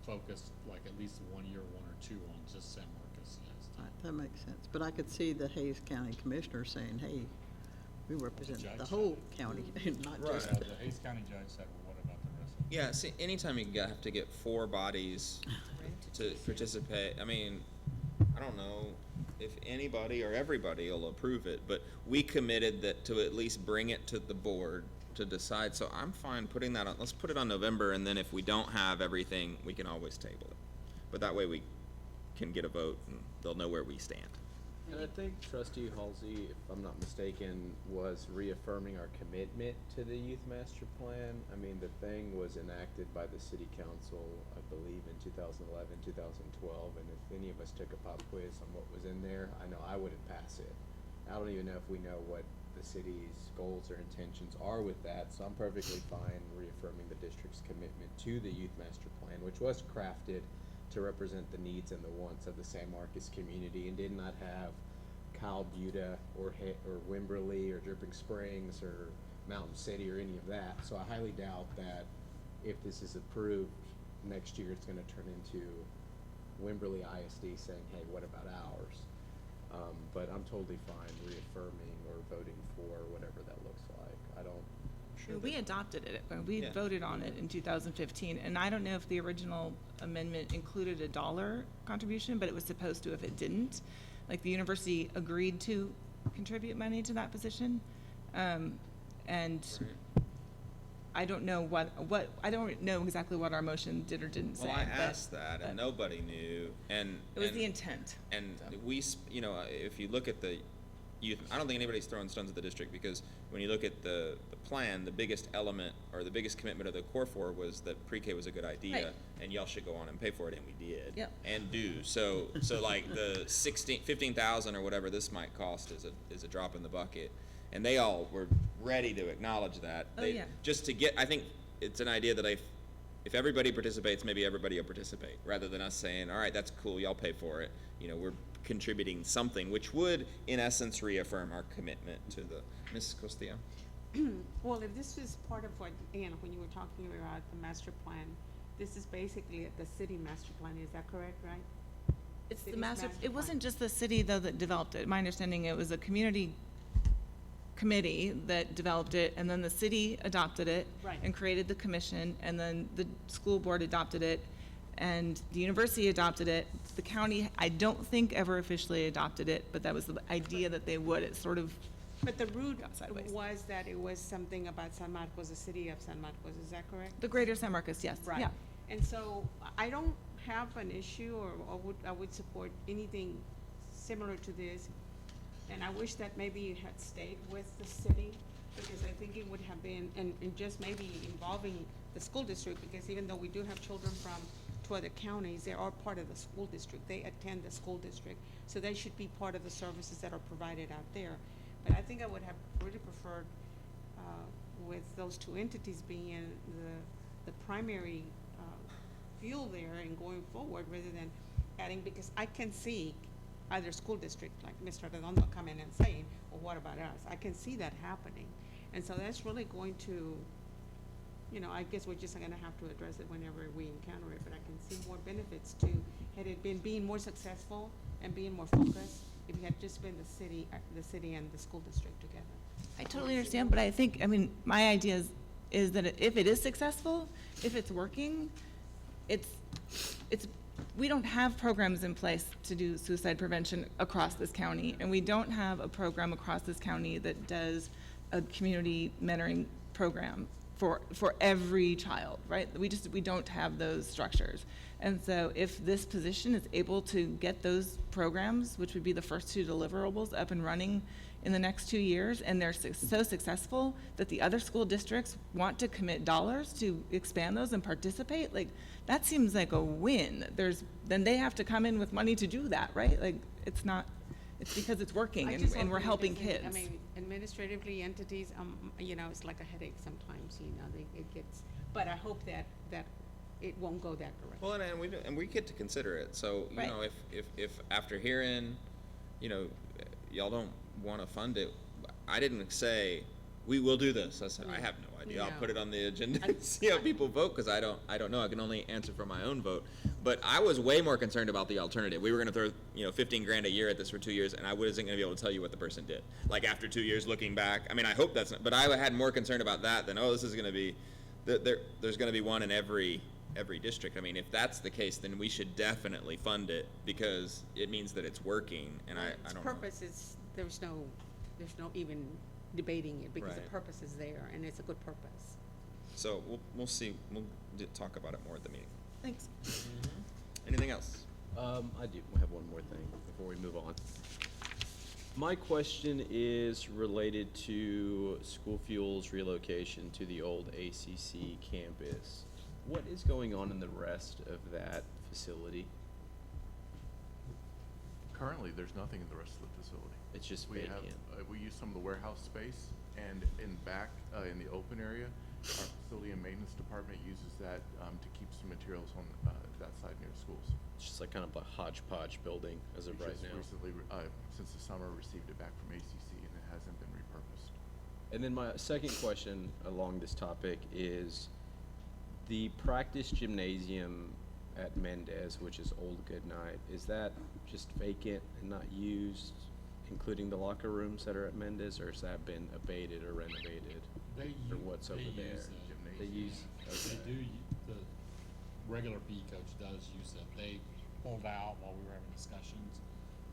C: focus like at least 1 year, 1 or 2 on just San Marcos CISD.
D: Right, that makes sense. But I could see the Hayes County Commissioner saying, hey, we represent
C: judge
D: the
C: said
D: whole
C: it.
D: county, not
A: Right.
D: just.
C: Yeah, the Hayes County judge said, well, what about the rest of them?
A: Yeah, see, anytime you have to get 4 bodies to participate, I mean, I don't know if anybody or everybody will approve it, but we committed that to at least bring it to the board to decide, so I'm fine putting that on, let's put it on November, and then if we don't have everything, we can always table it. But that way we can get a vote and they'll know where we stand.
G: And I think Trustee Halsey, if I'm not mistaken, was reaffirming our commitment to the youth master plan. I mean, the thing was enacted by the city council, I believe, in 2011, 2012, and if any of us took a pop quiz on what was in there, I know I wouldn't pass it. I don't even know if we know what the city's goals or intentions are with that, so I'm perfectly fine reaffirming the district's commitment to the youth master plan, which was crafted to represent the needs and the wants of the San Marcos community and did not have Kyle Buda or Wimberley or Dripping Springs or Mountain City or any of that. So I highly doubt that if this is approved next year, it's gonna turn into Wimberley ISD saying, hey, what about ours? But I'm totally fine reaffirming or voting for whatever that looks like. I don't.
I: We adopted it, we
A: Yeah.
I: voted on it in 2015, and I don't know if the original amendment included a dollar contribution, but it was supposed to if it didn't. Like, the university agreed to contribute money to that position, and I don't know I don't know exactly what our motion did or didn't say.
A: Well, I
I: but-
A: asked that, and
I: but
A: nobody knew, and.
I: It was
A: and-
I: the intent.
A: And
I: So.
A: you know, if you look at the youth, I don't think anybody's throwing stones at the district, because when you look at the plan, the biggest element or the biggest commitment of the core four was that pre-K was a good idea,
I: Right.
A: and y'all should go on and pay for it, and we did.
I: Yep.
A: And do, so like the 15,000 or whatever this might cost is a drop in the bucket, and they all were ready to acknowledge that.
I: Oh,
A: They-
I: yeah.
A: Just to get, I think it's an idea that if everybody participates, maybe everybody will participate, rather than us saying, all right, that's cool, y'all pay for it. You know, we're contributing something, which would, in essence, reaffirm our commitment to the, Ms. Costillo?
H: Well, if this is part of what, Ann, when you were talking about the master plan, this is basically the city master plan, is that correct, right?
I: It's the
H: City's
I: master,
H: master
I: it
H: plan.
I: wasn't just the city, though, that developed it. My understanding, it was a community committee that developed it, and then the city adopted it.
H: Right.
I: And created the commission, and then the school board adopted it, and the university adopted it. The county, I don't think ever officially adopted it, but that was the idea that they would. It sort of,
H: But the root
I: Got sideways.
H: was that it was something about San Marcos, the city of San Marcos, is that correct?
I: the greater San Marcos, yes,
H: Right.
I: yeah.
H: And so I don't have an issue, or I would support anything similar to this. And I wish that maybe it had stayed with the city, because I think it would have been, and just maybe involving the school district, because even though we do have children from two other counties, they are part of the school district. They attend the school district, so they should be part of the services that are provided out there. But I think I would have really preferred, with those two entities being the primary fuel there and going forward, rather than adding, because I can see either school district, like Mr. Redondo, coming and saying, well, what about us? I can see that happening. And so that's really going to, you know, I guess we're just gonna have to address it whenever we encounter it, but I can see more benefits to, had it been being more successful and being more focused, if it had just been the city and the school district together.
I: I totally understand, but I think, I mean, my idea is that if it is successful, if it's working, it's, we don't have programs in place to do suicide prevention across this county, and we don't have a program across this county that does a community mentoring program for every child, right? We don't have those structures. And so if this position is able to get those programs, which would be the first 2 deliverables, up and running in the next 2 years, and they're so successful that the other school districts want to commit dollars to expand those and participate, like, that seems like a win. Then they have to come in with money to do that, right? Like, it's because it's working,
H: I just
I: and
H: hope
I: we're
H: that
I: helping
H: because,
I: kids.
H: I mean, administratively, entities, you know, it's like a headache sometimes, you know, it gets, but I hope that it won't go that direction.
A: Well, and we get to consider it, so, you
H: Right.
A: know, if after hearing, you know, y'all don't wanna fund it, I didn't say, we will do this, I said, I have no idea, I'll
H: No.
A: put it on the agenda and see how people vote, cause I don't know, I can only answer for my own vote. But I was way more concerned about the alternative, we were gonna throw, you know, 15 grand a year at this for 2 years, and I wasn't gonna be able to tell you what the person did. Like, after 2 years looking back, I mean, I hope that's not, but I had more concern about that than, oh, this is gonna be, there's gonna be one in every district. I mean, if that's the case, then we should definitely fund it, because it means that it's working, and I
H: Its
A: don't know.
H: purpose is, there's no even debating it, because the
A: Right.
H: purpose is there, and it's a good purpose.
A: So we'll see, talk about it more at the meeting.
H: Thanks.
A: Anything else?
G: I do have one more thing before we move on. My question is related to School Fuel's relocation to the old ACC campus. What is going on in the rest of that facility?
E: Currently, there's nothing in the rest of the facility.
G: It's just
E: We have,
G: vacant.
E: we use some of the warehouse space, and in back, in the open area, our facility and maintenance department uses that, to keep some materials on, that side near the schools.
G: It's just like kind of a hodgepodge building as of
E: We
G: right
E: just
G: now.
E: recently, since the summer, received it back from ACC, and it hasn't been repurposed.
G: And then my second question along this topic is the practice gymnasium at Mendez, which is Old Goodnight, is that just vacant and not used, including the locker rooms that are at Mendez, or has that been abated or renovated? Or what's over there? They use,
C: They
G: okay.
C: do, the regular PE coach does use it. They pulled out while we were having discussions,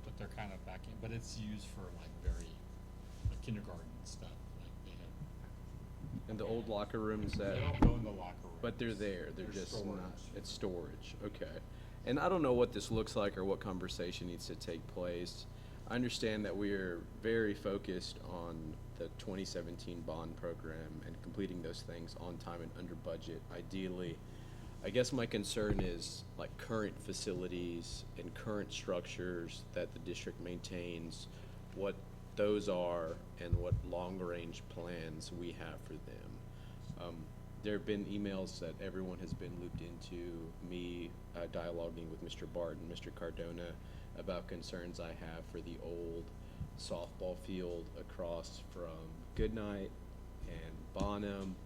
C: but they're kind of back in, but it's used for like very, like kindergarten stuff, like they have.
G: And the old locker rooms that,
C: They don't go in the locker room.
G: but they're there, they're
C: They're
G: just
C: storage.
G: not, it's storage, okay. And I don't know what this looks like or what conversation needs to take place. I understand that we're very focused on the 2017 bond program and completing those things on time and under budget, ideally. I guess my concern is like current facilities and current structures that the district maintains, what those are and what long-range plans we have for them. There have been emails that everyone has been looped into, me dialoguing with Mr. Barton, Mr. Cardona, about concerns I have for the old softball field across from Goodnight and Bonham,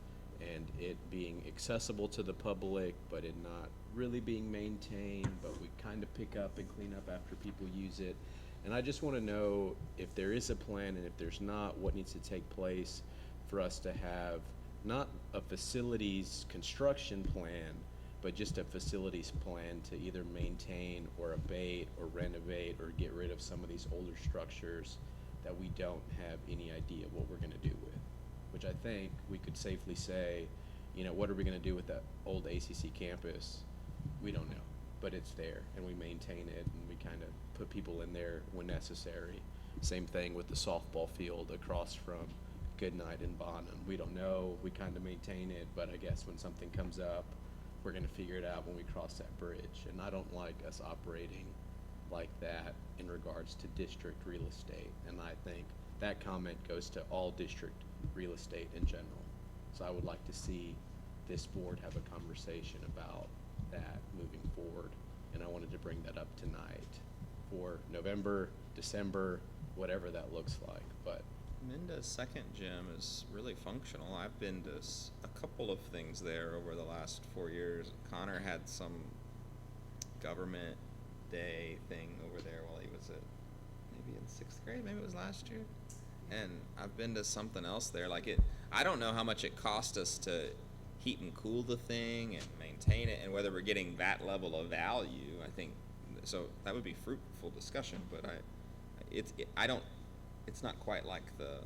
G: and it being accessible to the public, but it not really being maintained, but we kind of pick up and clean up after people use it. And I just want to know if there is a plan, and if there's not, what needs to take place for us to have not a facilities construction plan, but just a facilities plan to either maintain or abate or renovate or get rid of some of these older structures that we don't have any idea what we're going to do with. Which I think we could safely say, you know, what are we going to do with that old ACC campus? We don't know, but it's there, and we maintain it, and we kind of put people in there when necessary. Same thing with the softball field across from Goodnight and Bonham. We don't know, we kind of maintain it, but I guess when something comes up, we're going to figure it out when we cross that bridge. And I don't like us operating like that in regards to district real estate. And I think that comment goes to all district real estate in general. So I would like to see this board have a conversation about that moving forward. And I wanted to bring that up tonight for November, December, whatever that looks like. But
A: Minda's second gym is really functional. I've been to a couple of things there over the last 4 years. Connor had some government day thing over there while he was at maybe in 6th grade, maybe it was last year. And I've been to something else there. I don't know how much it cost us to heat and cool the thing and maintain it, and whether we're getting that level of value. I think so. That would be fruitful discussion, but it's not quite like the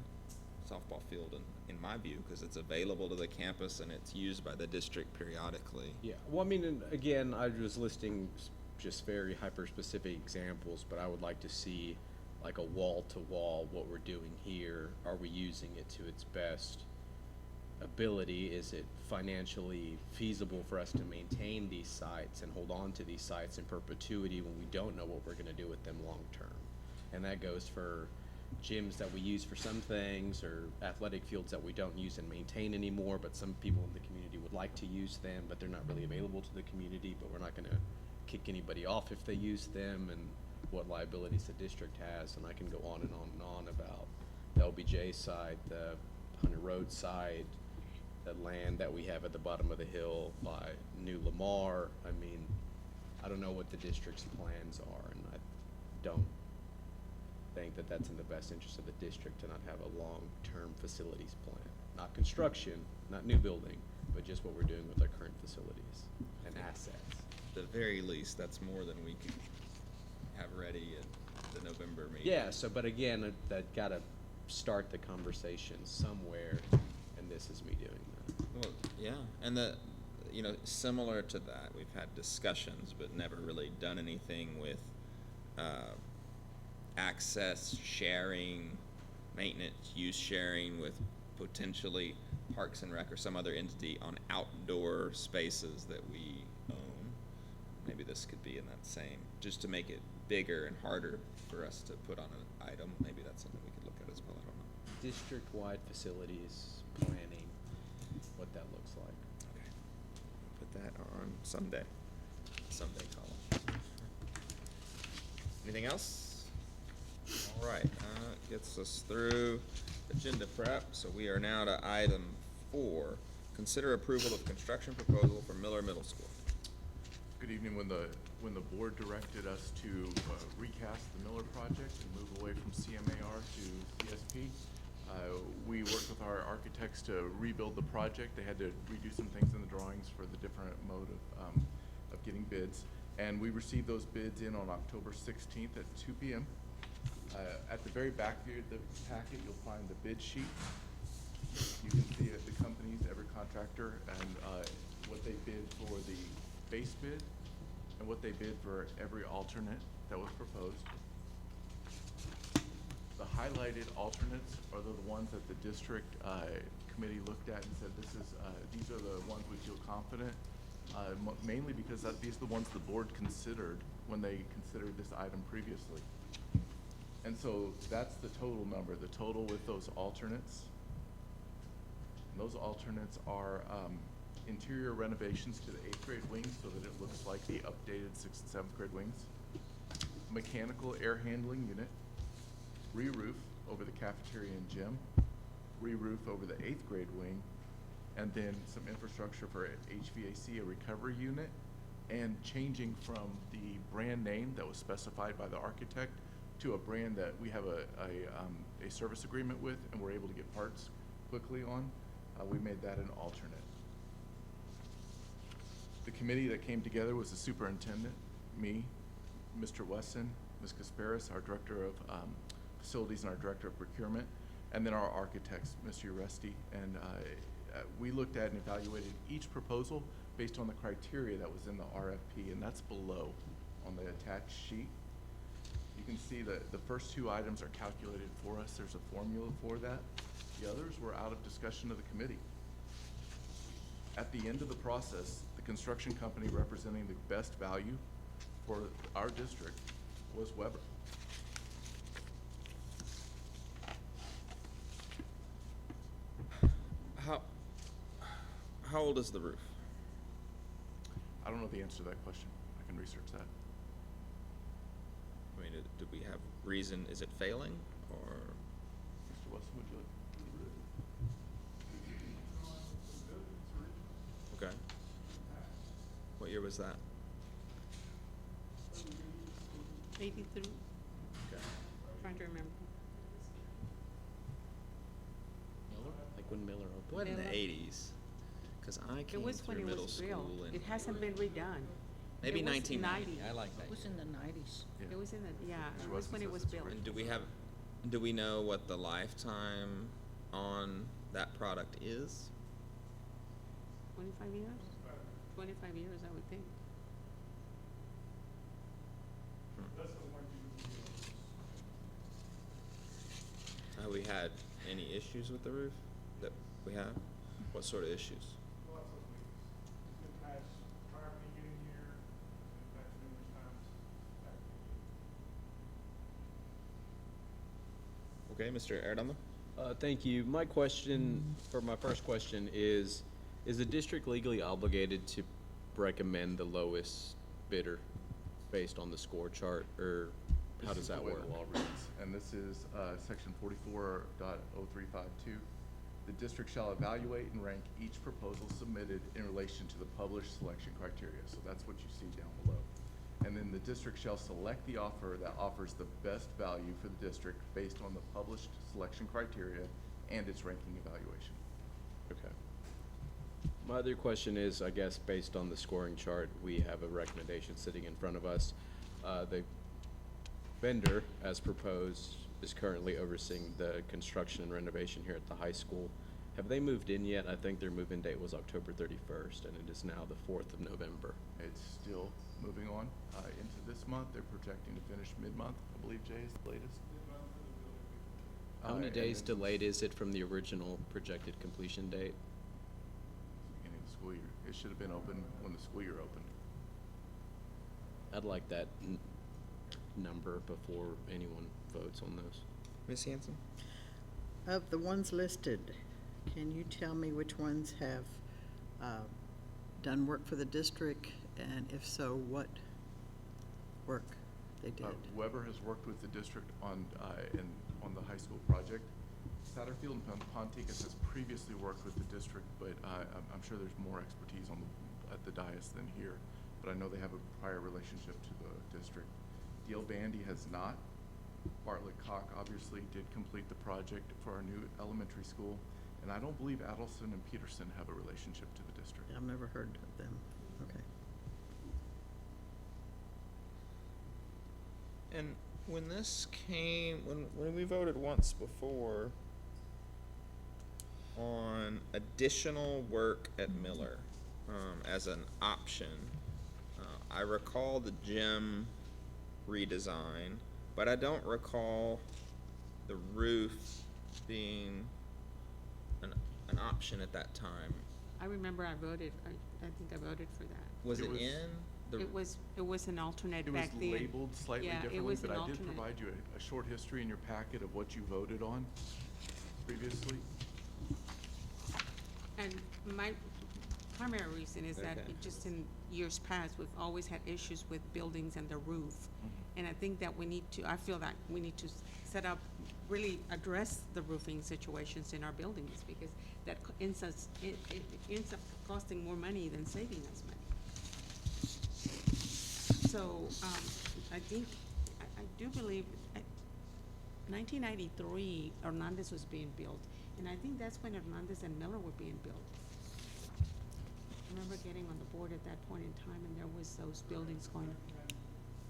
A: softball field in my view, because it's available to the campus and it's used by the district periodically.
G: yeah, well, I mean, and again, I was listing just very hyper-specific examples, but I would like to see like a wall-to-wall what we're doing here. Are we using it to its best ability? Is it financially feasible for us to maintain these sites and hold on to these sites in perpetuity when we don't know what we're going to do with them long-term? And that goes for gyms that we use for some things, or athletic fields that we don't use and maintain anymore, but some people in the community would like to use them, but they're not really available to the community, but we're not gonna kick anybody off if they use them, and what liabilities the district has, and I can go on and on and on about the LBJ side, the Hunter Road side, the land that we have at the bottom of the hill by New Lamar. I mean, I don't know what the district's plans are, and I don't think that that's in the best interest of the district to not have a long-term facilities plan. Not construction, not new building, but just what we're doing with our current facilities and assets.
K: At the very least, that's more than we can have ready at the November meeting.
G: Yeah, so, but again, that gotta start the conversation somewhere, and this is me doing that.
K: Well, yeah, and similar to that, we've had discussions, but never really done anything with access sharing, maintenance, use sharing with potentially Parks and Rec or some other entity on outdoor spaces that we own. Maybe this could be in that same, just to make it bigger and harder for us to put on an item. Maybe that's something we could look at as well. I don't know.
G: District-wide facilities planning, what that looks like.
K: Okay. Put that on Sunday column. Anything else? All right, gets us through agenda prep. So we are now to item 4, consider approval of construction proposal for Miller Middle School.
E: Good evening. When the board directed us to recast the Miller project and move away from CMAR to CSP, we worked with our architects to rebuild the project. They had to redo some things in the drawings for the different mode of getting bids. And we received those bids in on October 16th at 2 p.m. At the very back of the packet, you'll find the bid sheet. You can see the companies, every contractor, and what they bid for the base bid and what they bid for every alternate that was proposed. The highlighted alternates are the ones that the district committee looked at and said, these are the ones we feel confident, mainly because these are the ones the board considered when they considered this item previously. And so that's the total number, the total with those alternates. And those alternates are interior renovations to the 8th grade wings so that it looks like the updated 6th and 7th grade wings. Mechanical air handling unit, re-roof over the cafeteria and gym, re-roof over the 8th grade wing, and then some infrastructure for HVAC, a recovery unit, and changing from the brand name that was specified by the architect to a brand that we have a service agreement with and we're able to get parts quickly on. We made that an alternate. The committee that came together was the superintendent, me, Mr. Wesson, Ms. Kasparis, our director of facilities and our director of procurement, and then our architects, Mr. Uresti. And we looked at and evaluated each proposal based on the criteria that was in the RFP, and that's below on the attached sheet. You can see that the first 2 items are calculated for us. There's a formula for that. The others were out of discussion of the committee. At the end of the process, the construction company representing the best value for our district was Weber.
K: How old is the roof?
E: I don't know the answer to that question. I can research that.
K: I mean, do we have reason? Is it failing, or?
E: Mr. Wesson, would you like?
K: Okay. What year was that?
H: 83,
K: Okay.
H: trying to remember.
G: Miller? Like when Miller opened?
K: What in the
H: Miller.
K: 80s? Because I
H: It
K: came
H: was when
K: through
H: it
K: middle
H: was built.
K: school in
H: It hasn't been redone.
K: maybe
H: It was
K: 1990.
H: 90.
K: I like that.
F: It was in the 90s.
E: Yeah.
H: It was in the, yeah,
E: Mr.
H: it was
E: Wesson
H: when it
E: says
H: was
E: it's
H: built.
E: original.
K: And do we know what the lifetime on that product is?
H: 25 years? 25 years, I would think.
K: Have we had any issues with the roof that we have? What sort of issues?
L: Lots of leaks. It's been patched prior to me getting here, and patched numerous times after me getting
K: Okay, Mr. Erdama?
G: Thank you. My question, for my first question is the district legally obligated to recommend the lowest bidder based on the score chart, or how does that work?
E: This is the way the law reads, and this is, section 44.0352. The district shall evaluate and rank each proposal submitted in relation to the published selection criteria. So that's what you see down below. And then the district shall select the offer that offers the best value for the district based on the published selection criteria and its ranking evaluation.
G: Okay. My other question is, I guess, based on the scoring chart, we have a recommendation sitting in front of us. The vendor, as proposed, is currently overseeing the construction and renovation here at the high school. Have they moved in yet? I think their move-in date was October 31st, and it is now the 4th of November.
E: It's still moving on into this month. They're projecting to finish mid-month, I believe, Jay, is the latest.
G: How many
E: And
G: days
E: then
G: delayed is it from the original projected completion date?
E: Beginning of the school year. It should have been open when the school year opened.
G: I'd like that number before anyone votes on those.
K: Ms. Hanson?
D: Of the ones listed, can you tell me which ones have done work for the district, and if so, what work they did?
E: Weber has worked with the district on the high school project. Satterfield and Ponticus has previously worked with the district, but I'm sure there's more expertise at the dais than here. But I know they have a prior relationship to the district. Deal Bandy has not. Bartlett Cock obviously did complete the project for our new elementary school, and I don't believe Adelson and Peterson have a relationship to the district.
D: I've never heard of them. Okay.
A: And when this came, when we voted once before on additional work at Miller as an option, I recall the gym redesign, but I don't recall the roof being an option at that time.
H: I remember I voted, I think I voted for that.
A: Was
E: It
A: it
E: was-
A: in?
H: It was an alternate
E: It was
H: back then.
E: labeled slightly
H: Yeah, it
E: differently,
H: was
E: but
H: an
E: I did
H: alternate.
E: provide you a short history in your packet of what you voted on previously.
H: And my primary reason is that
A: Okay.
H: just in years past, we've always had issues with buildings and the roof. And I think that I feel that we need to set up, really address the roofing situations in our buildings, because that ends up costing more money than saving us money. So, I think, I do believe, 1993, Hernandez was being built, and I think that's when Hernandez and Miller were being built. I remember getting on the board at that point in time, and there was those buildings going,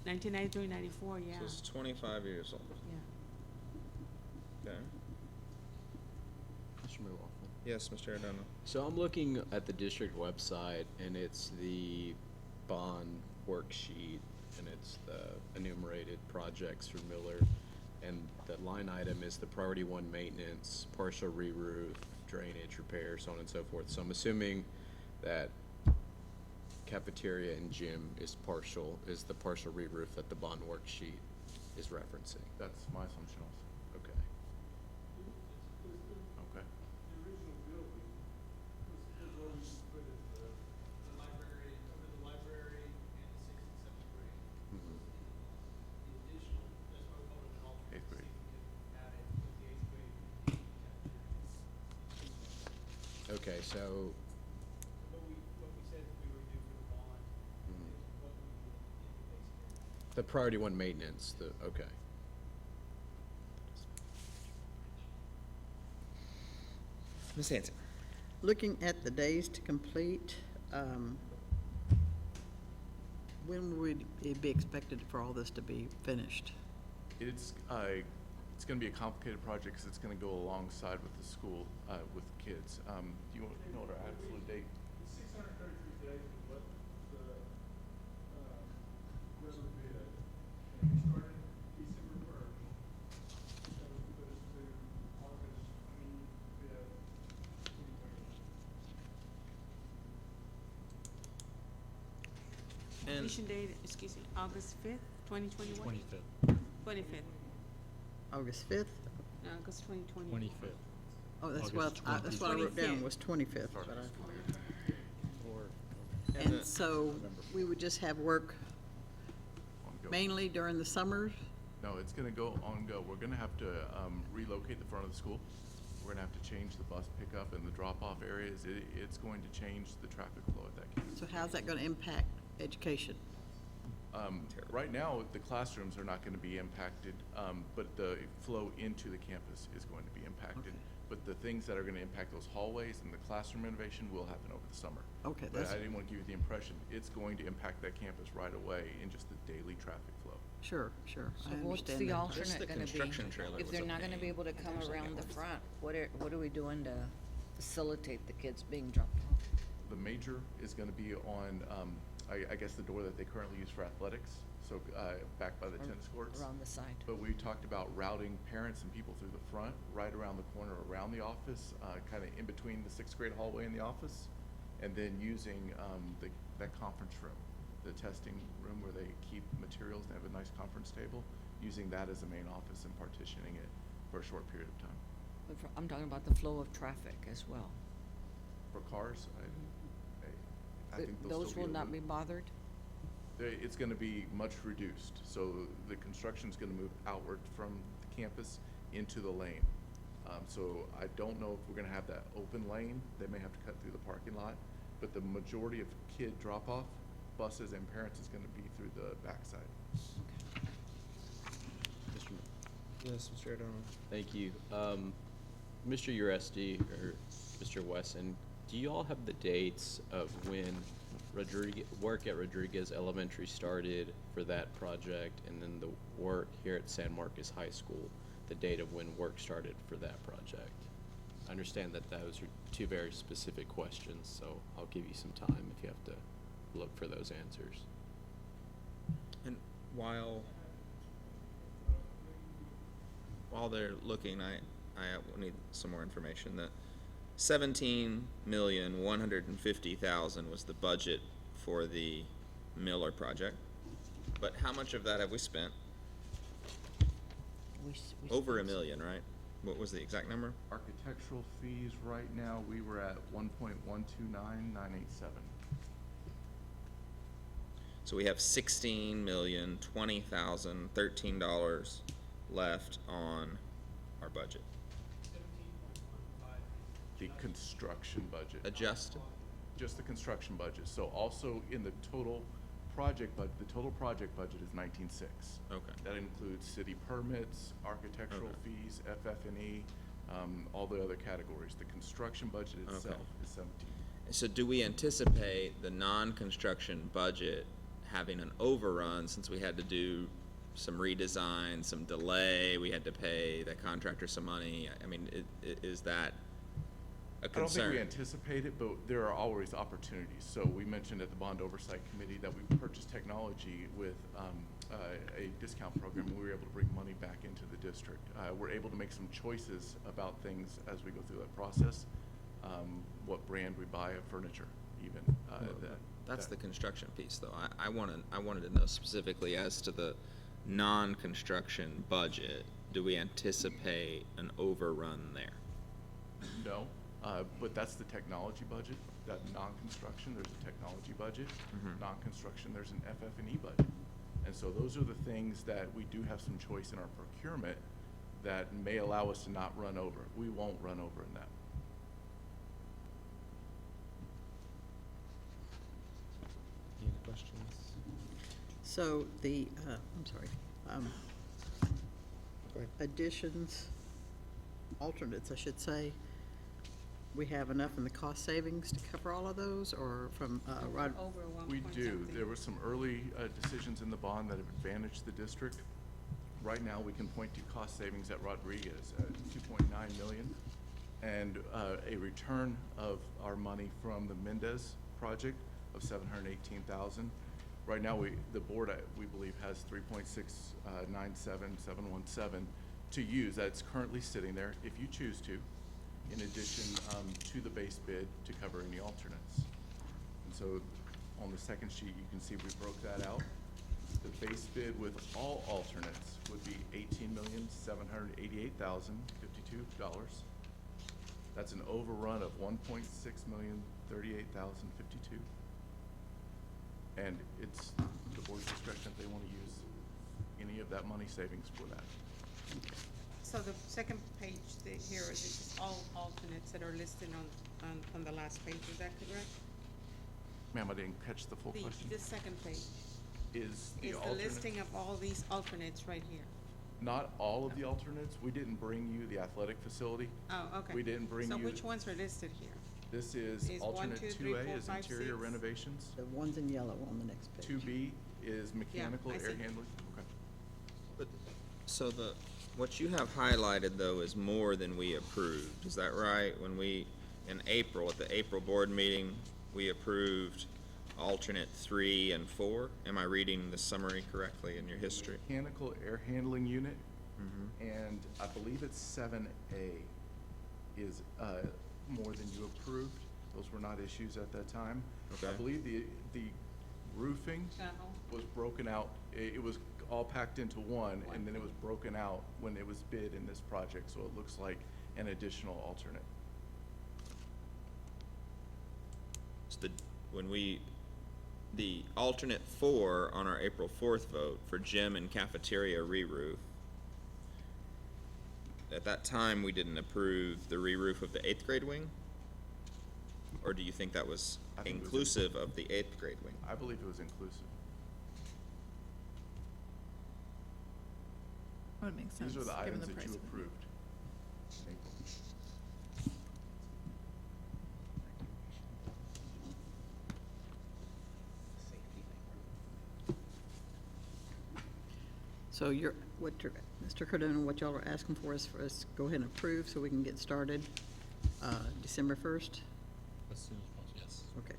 H: 1993, 94, yeah,
A: So it's 25 years old.
H: yeah.
A: Okay.
G: Mr. Milwaukee.
A: Yes, Mr. Ardano.
G: So I'm looking at the district website, and it's the bond worksheet, and it's the enumerated projects for Miller, and the line item is the priority one maintenance, partial re-roof, drainage repair, so on and so forth. So I'm assuming that cafeteria and gym is the partial re-roof that the bond worksheet is referencing.
E: That's my assumption also.
G: Okay.
E: Okay.
L: The original building was where we used to put it, the library, over the library and the 6th and 7th grade.
G: Mhm.
L: The additional, that's what we call it an alternate.
E: Eighth grade.
L: See if we can add it with the 8th grade cafeteria.
G: Okay, so,
L: What we said we would do for the bond
G: Mhm.
L: is what we would in the base area.
G: the priority one maintenance, okay.
A: Ms. Hanson.
D: Looking at the days to complete, when would it be expected for all this to be finished?
E: It's gonna be a complicated project because it's gonna go alongside with the school, with kids. Do you know what our absolute date?
L: It's 633 days is what the, Webber bid. And we started December 1st. That would put us to August, bid 2021.
A: And
H: Completion date, excuse me, August 5th, 2021?
C: 25th.
H: 25th.
D: August 5th?
H: No, because 2020.
C: 25th.
D: Oh, that's
C: August
D: that's what I wrote down,
H: 25th.
D: was 25th, but
A: And
D: and so we would just have work
E: Ongoing.
D: mainly during the summers?
E: No, it's gonna go on-go. We're gonna have to relocate the front of the school. We're gonna have to change the bus pickup and the drop-off areas. It's going to change the traffic flow at that campus.
D: So how's that gonna impact education?
E: Right now, the classrooms are not gonna be impacted, but the flow into the campus is going to be impacted.
D: Okay.
E: But the things that are gonna impact those hallways and the classroom renovation will happen over the summer.
D: Okay,
E: But
D: that's,
E: I didn't wanna give you the impression, it's going to impact that campus right away in just the daily traffic flow.
D: sure,
F: So
D: I
F: what's
D: understand
F: the
D: that.
K: Just the
F: alternate gonna be?
K: construction trailer
F: If
K: was
F: they're
K: a
F: not gonna be
K: pain.
F: able to come
K: There's
F: around the
K: something
F: front, what are we doing to facilitate the kids being dropped off?
E: The major is gonna be on, I guess the door that they currently use for athletics, so, back by the
F: Or
E: tennis courts.
F: Around the side?
E: But we talked about routing parents and people through the front, right around the corner, around the office, kind of in between the sixth grade hallway and the office. And then using, that conference room, the testing room where they keep materials, they have a nice conference table, using that as a main office and partitioning it for a short period of time.
F: I'm talking about the flow of traffic as well.
E: For cars, I think they'll
F: Those
E: still
F: will
E: be
F: not be bothered?
E: It's gonna be much reduced, so the construction's gonna move outward from the campus into the lane. So I don't know if we're gonna have that open lane, they may have to cut through the parking lot, but the majority of kid drop-off, buses and parents is gonna be through the backside.
G: Mr.
A: yes, Mr. Adorno.
G: Thank you. Mr. Uresti or Mr. Wesson, do you all have the dates of when work at Rodriguez Elementary started for that project, and then the work here at San Marcos High School, the date of when work started for that project? I understand that those are two very specific questions, so I'll give you some time if you have to look for those answers.
K: And while they're looking, I need some more information. The 17,150,000 was the budget for the Miller project, but how much of that have we spent?
F: We
K: Over
F: spent-
K: $1 million, right? What was the exact number?
E: Architectural fees, right now, we were at 1.129987.
K: So we have $16,020,013 left on our budget.
E: The construction budget.
K: Adjusted.
E: Just the construction budget. So also in the total project budget, the total project budget is 19.6.
K: Okay.
E: That includes city permits, architectural
K: Okay.
E: fees, FF&E, all the other categories. The construction budget itself is 17.
K: So do we anticipate the non-construction budget having an overrun since we had to do some redesign, some delay, we had to pay the contractor some money? I mean, is that a
E: I don't think
K: concern?
E: we anticipate it, but there are always opportunities. So we mentioned at the Bond Oversight Committee that we purchased technology with a discount program, and we were able to bring money back into the district. We're able to make some choices about things as we go through that process. What brand we buy of furniture, even.
K: That's the construction piece, though. I wanted to know specifically as to the non-construction budget, do we anticipate an overrun there?
E: No, but that's the technology budget. That non-construction, there's a technology budget.
K: Mhm.
E: Non-construction, there's an FF&E budget. And so those are the things that we do have some choice in our procurement that may allow us to not run over. We won't run over in that.
A: Any questions?
D: So the, I'm sorry,
A: Go ahead.
D: additions, alternates, I should say, we have enough in the cost savings to cover all of those, or from, Rod?
H: Over 1
E: We
H: point
E: do.
H: something.
E: There were some early decisions in the bond that have advantaged the district. Right now, we can point to cost savings at Rodriguez at 2.9 million, and a return of our money from the Mendez project of 718,000. Right now, the board, we believe, has 3.697717 to use. That's currently sitting there, if you choose to, in addition to the base bid to cover any alternates. And so on the second sheet, you can see we broke that out. The base bid with all alternates would be $18,788,052. That's an overrun of $1.6,038,052. And it's the board's discretion if they want to use any of that money savings for that.
H: So the second page here is just all alternates that are listed on the last page, is that correct?
E: Ma'am, I didn't catch the full question.
H: The second page
E: Is the
H: is the
E: alternate?
H: listing of all these alternates right here.
E: Not all of the alternates. We didn't bring you the athletic facility.
H: Oh, okay.
E: We didn't bring
H: So
E: you.
H: which ones are listed here?
E: This is
H: Is 1,
E: alternate
H: 2, 3,
E: 2A
H: 4,
E: is
H: 5,
E: interior
H: 6?
E: renovations.
D: The ones in yellow on the next page.
E: 2B is mechanical
H: I
E: air
H: see.
E: handling. Okay.
K: But, so what you have highlighted though is more than we approved, is that right? When we, in April, at the April board meeting, we approved alternate 3 and 4? Am I reading the summary correctly in your history?
E: Mechanical air handling unit,
K: Mhm.
E: and I believe it's 7A is more than you approved. Those were not issues at that time.
K: Okay.
E: I believe the roofing was broken out. It was all packed into one, and then it was broken out when it was bid in this project, so it looks like an additional alternate.
K: So the alternate 4 on our April 4th vote for gym and cafeteria re-roof, at that time, we didn't approve the re-roof of the 8th grade wing? Or do you think that was
E: I think it was
K: inclusive of the 8th grade wing?
E: I believe it was inclusive.
I: That would make sense,
E: These are the
I: given
E: items
I: the
E: that
I: price
E: you
I: of it.
E: approved in April.
D: So Mr. Cardona, what y'all are asking for is for us to go ahead and approve so we can get started, December 1st?
C: As soon as possible, yes.
D: Okay.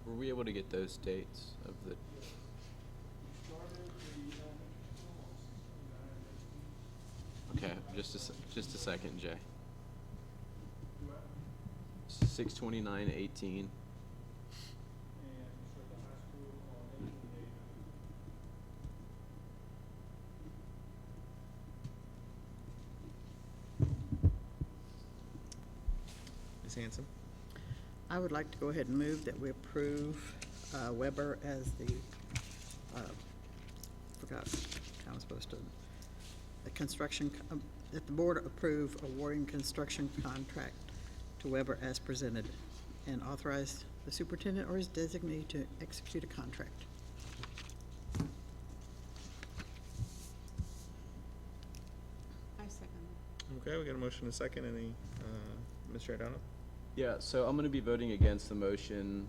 G: Were we able to get those dates of the, okay, just a second, Jay. 6/29/18.
K: Ms. Hanson?
D: I would like to go ahead and move that we approve Weber as the, forgot how I'm supposed to, the construction, that the board approve awarding construction contract to Weber as presented and authorize the superintendent or his designee to execute a contract.
H: I second.
K: Okay, we got a motion and a second. Any, Mr. Adano?
G: Yeah, so I'm gonna be voting against the motion,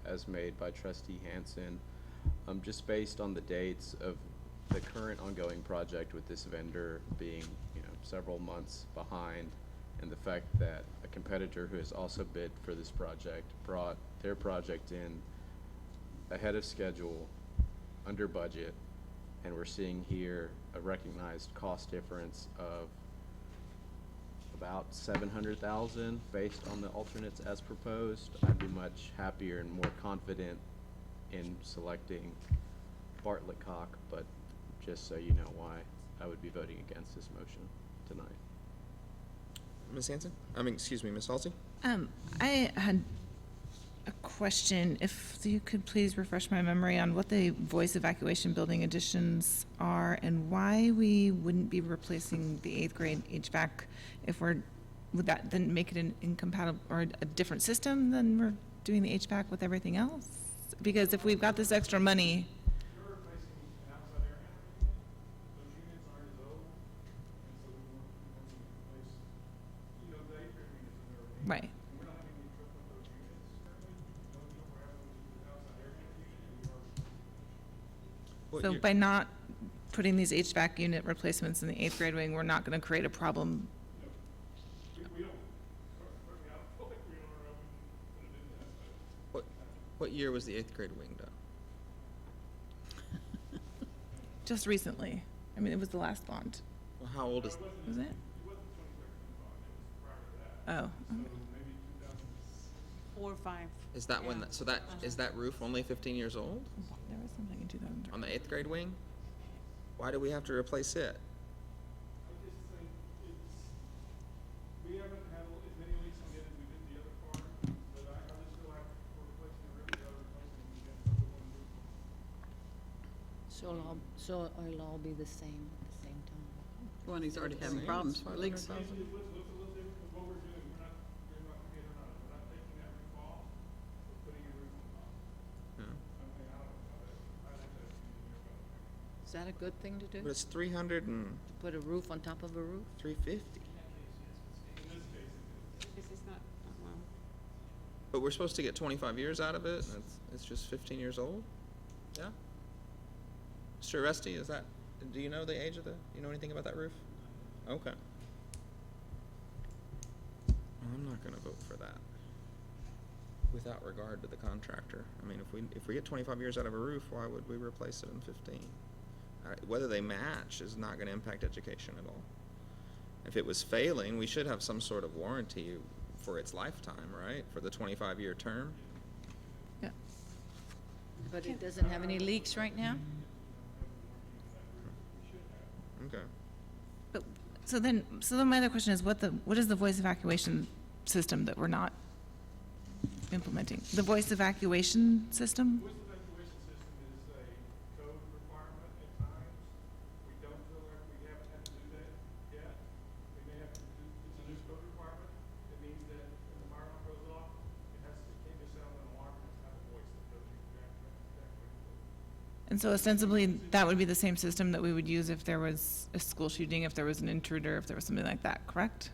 G: as made by trustee Hanson, just based on the dates of the current ongoing project with this vendor being, several months behind, and the fact that a competitor who has also bid for this project brought their project in ahead of schedule, under budget, and we're seeing here a recognized cost difference of about 700,000 based on the alternates as proposed. I'd be much happier and more confident in selecting Bartlett Cock, but just so you know why I would be voting against this motion tonight.
K: Ms. Hanson? Excuse me, Ms. Halsey?
I: I had a question, if you could please refresh my memory on what the voice evacuation building additions are and why we wouldn't be replacing the 8th grade HVAC if would that then make it an incompatible or a different system than we're doing the HVAC with everything else? Because if we've got this extra money,
L: You're replacing an outside air handling unit. Those units aren't as old, and so we want to replace, the 8th grade units and everything.
I: right,
L: And we're not having any trouble with those units currently. The only trouble we're having is with the outside air handling unit, and we are.
K: What
I: so
K: year-
I: by not putting these HVAC unit replacements in the 8th grade wing, we're not gonna create a problem.
L: We don't, certainly, I don't feel like we are, put it in that, but.
K: What year was the 8th grade wing done?
I: Just recently. I mean, it was the last bond,
K: Well, how old is,
I: was it?
L: It wasn't 2013 bond, it was prior to that.
I: Oh,
L: So maybe 2006.
H: 4 or 5.
K: Is that when,
H: Yeah.
K: so that, is that roof only 15 years old
I: There was something in 2003.
K: on the 8th grade wing? Why do we have to replace it?
L: I just think we haven't had as many leaks on it as we did the other part, but I just feel like we're replacing the roof, we ought to replace it, we got number one roof.
F: So it'll all be the same at the same time.
D: When he's already having problems with leaks.
L: It looks a little different from what we're doing, we're not taking that roof off, we're putting a roof on top.
K: Yeah.
L: I mean, I don't know, I'd have to ask the engineer about that.
F: Is that a good thing to do?
K: But it's 300 and
F: To put a roof on top of a roof?
K: 350.
L: In this case, it is.
H: This is not, well,
K: But we're supposed to get 25 years out of it, and it's just 15 years old? Yeah? Mr. Rusty, is that, do you know the age of you know anything about that roof? Okay. Well, I'm not gonna vote for that. Without regard to the contractor. I mean, if we get 25 years out of a roof, why would we replace it in 15? Whether they match is not gonna impact education at all. If it was failing, we should have some sort of warranty for its lifetime, right? For the 25-year term?
I: Yeah.
F: But it doesn't have any leaks right now?
K: Okay.
I: But, so then my other question is, what is the voice evacuation system that we're not implementing? The voice evacuation system?
L: Voice evacuation system is a code requirement at times. We don't feel like we haven't had to do that yet. We may have to do, it's a new code requirement. It means that when the fire alarm goes off, it can't just sound an alarm, it has to have a voice that goes exactly.
I: And so ostensibly, that would be the same system that we would use if there was a school shooting, if there was an intruder, if there was something like that, correct?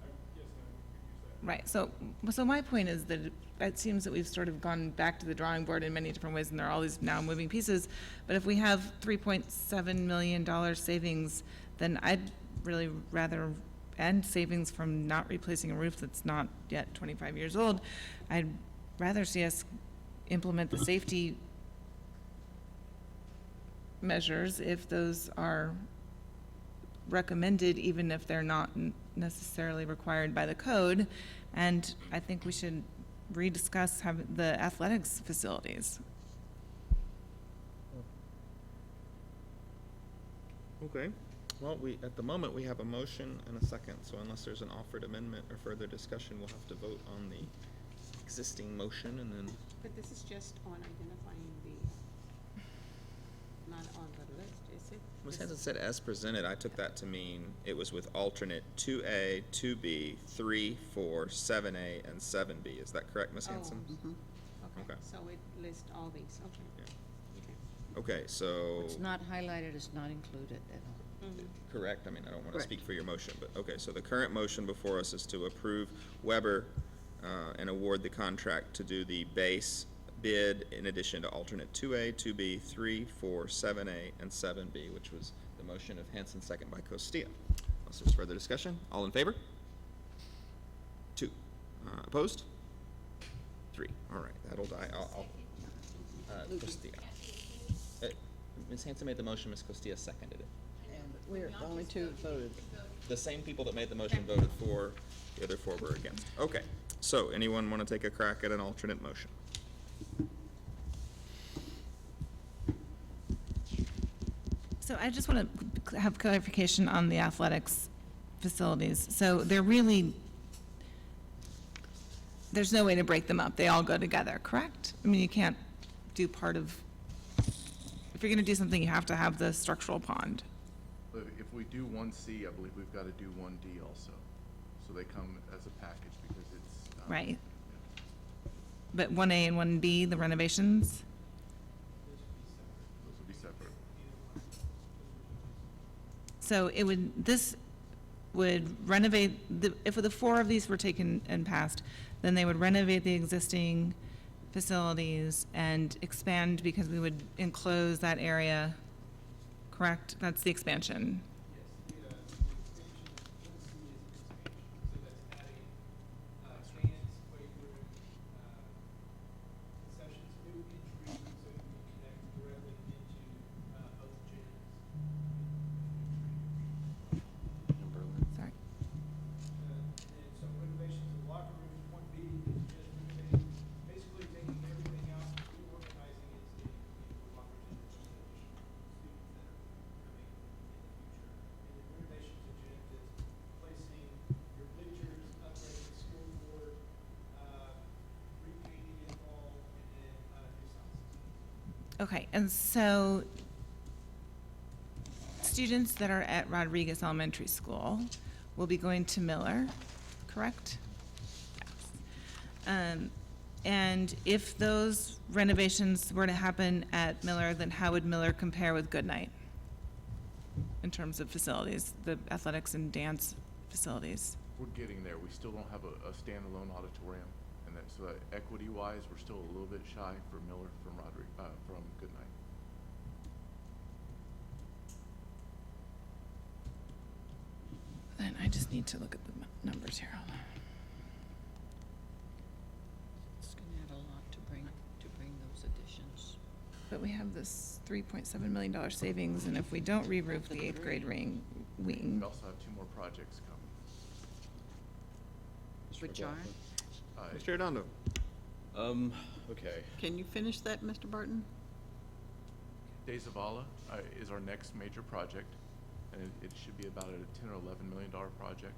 L: Yes, ma'am, we could use that.
I: Right, so my point is that it seems that we've sort of gone back to the drawing board in many different ways, and there are all these now moving pieces. But if we have $3.7 million savings, then I'd really rather, and savings from not replacing a roof that's not yet 25 years old, I'd rather see us implement the safety measures if those are recommended, even if they're not necessarily required by the code. And I think we should rediscuss the athletics facilities.
K: Okay. Well, at the moment, we have a motion and a second, so unless there's an offered amendment or further discussion, we'll have to vote on the existing motion and then,
H: but this is just on identifying not on the list, is it?
K: Ms.
H: This-
K: Hanson said as presented, I took that to mean it was with alternate 2A, 2B, 3, 4, 7A, and 7B. Is that correct, Ms. Hanson?
D: Mhm.
H: Okay,
K: Okay.
H: so it lists all these, okay.
K: Yeah.
H: Okay.
K: Okay, so.
F: It's not highlighted, it's not included at all.
H: Mhm.
K: Correct, I mean, I don't want to
D: Correct.
K: speak for your motion, but, okay, so the current motion before us is to approve Weber and award the contract to do the base bid in addition to alternate 2A, 2B, 3, 4, 7A, and 7B, which was the motion of Hanson, second by Costilla. Unless there's further discussion, all in favor? 2. Opposed? 3. All right, that'll die. Costilla. Ms. Hanson made the motion, Ms. Costilla seconded it.
D: And we're only two voted.
K: The same people that made the motion voted for, the other 4 were against. Okay, so anyone want to take a crack at an alternate motion?
I: So I just want to have clarification on the athletics facilities. So there's no way to break them up. They all go together, correct? I mean, you can't do part of, if you're going to do something, you have to have the structural pond.
E: But if we do 1C, I believe we've got to do 1D also. So they come as a package because it's.
I: Right.
E: Yeah.
I: But 1A and 1B, the renovations?
E: Those will be separate.
I: So this would renovate, if the 4 of these were taken and passed, then they would renovate the existing facilities and expand because we would enclose that area, correct? That's the expansion.
L: Yes, the expansion, so that's adding cans, weight room, concessions, new entry, so you can connect directly into both gyms.
I: Sorry.
L: And some renovations of locker rooms, 1B is just
I: Okay, and so students that are at Rodriguez Elementary School will be going to Miller, correct? Yes. And if those renovations were to happen at Miller, then how would Miller compare with Goodnight in terms of facilities, the athletics and dance facilities?
E: We're getting there. We still don't have a standalone auditorium, and that, so that equity-wise, we're still a little bit shy for Miller from Goodnight.
I: Then I just need to look at the numbers here.
F: It's gonna add a lot to bring those additions.
I: But we have this $3.7 million savings, and if we don't re-roof the 8th grade wing,
E: We also have 2 more projects coming.
F: Which are?
A: Mr. Arredondo?
G: Okay.
D: Can you finish that, Mr. Barton?
E: Days of Allah is our next major project, and it should be about a $10 or $11 million project.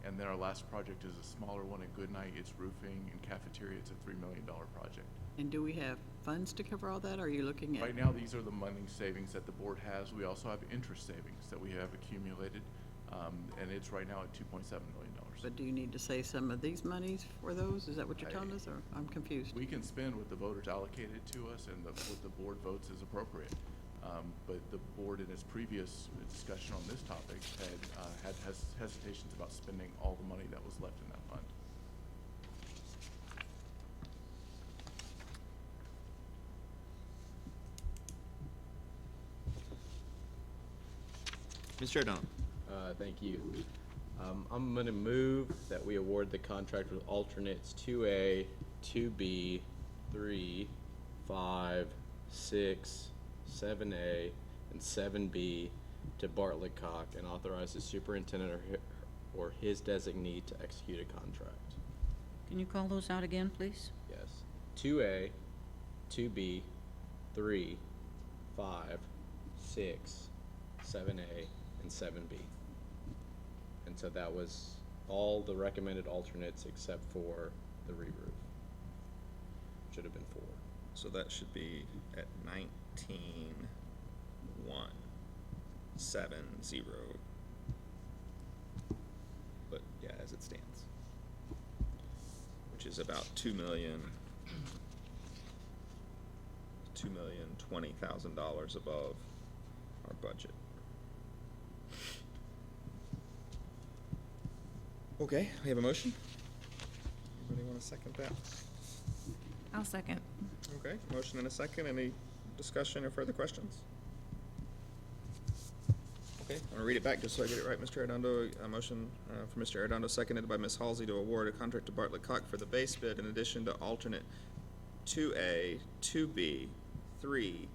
E: And then our last project is a smaller one at Goodnight. It's roofing and cafeteria. It's a $3 million project.
D: And do we have funds to cover all that, or are you looking at?
E: Right now, these are the money savings that the board has. We also have interest savings that we have accumulated, and it's right now at $2.7 million.
D: But do you need to say some of these monies for those? Is that what you're telling us, or I'm confused?
E: We can spend what the voters allocated to us and what the board votes is appropriate. But the board in its previous discussion on this topic had hesitations about spending all the money that was left in that fund.
A: Mr. Arredondo?
G: Thank you. I'm gonna move that we award the contract with alternates 2A, 2B, 3, 5, 6, 7A, and 7B to Bartlett Cock and authorize the superintendent or his designee to execute a contract.
F: Can you call those out again, please?
G: Yes. 2A, 2B, 3, 5, 6, 7A, and 7B. And so that was all the recommended alternates except for the re-roof. Should have been 4.
K: So that should be at 19,170. But yeah, as it stands, which is about $2,020,000 above our budget. Okay, we have a motion. Anybody want to second that?
I: I'll second.
K: Okay, motion and a second. Any discussion or further questions? Okay, I'm gonna read it back just so I get it right. Mr. Arredondo, a motion for Mr. Arredondo, seconded by Ms. Halsey to award a contract to Bartlett Cock for the base bid in addition to alternate 2A, 2B, 3,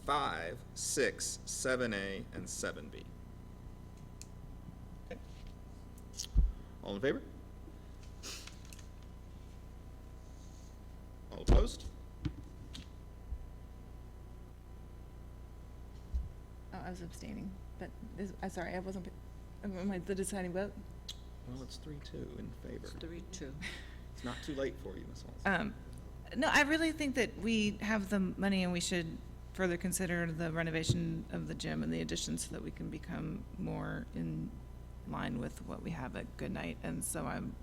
K: 5, 6, 7A, and 7B. Okay. All in favor? All opposed?
I: Oh, I was abstaining, but I'm sorry, I wasn't, am I the deciding vote?
K: Well, it's 3-2 in favor.
F: 3-2.
K: It's not too late for you, Ms. Halsey.
I: No, I really think that we have the money and we should further consider the renovation of the gym and the addition so that we can become more in line with what we have at Goodnight. And so I'm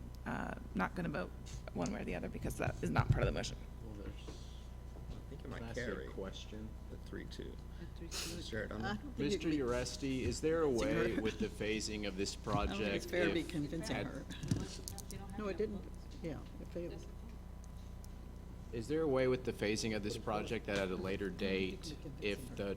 I: not going to vote one way or the other because that is not part of the motion.
G: Well, there's.
K: I think it
G: Can I
K: might
G: ask you
K: carry
G: a question?
K: the 3-2. Mr.
D: I
K: Arredondo?
D: don't think
G: Mr. Uresti, is there a way with the phasing of this
D: I don't
G: project?
D: think it's fair to be
G: if
D: convincing
G: at-
D: her. No, it didn't. Yeah, it failed.
G: Is there a way with the phasing of this project that at a later date, if the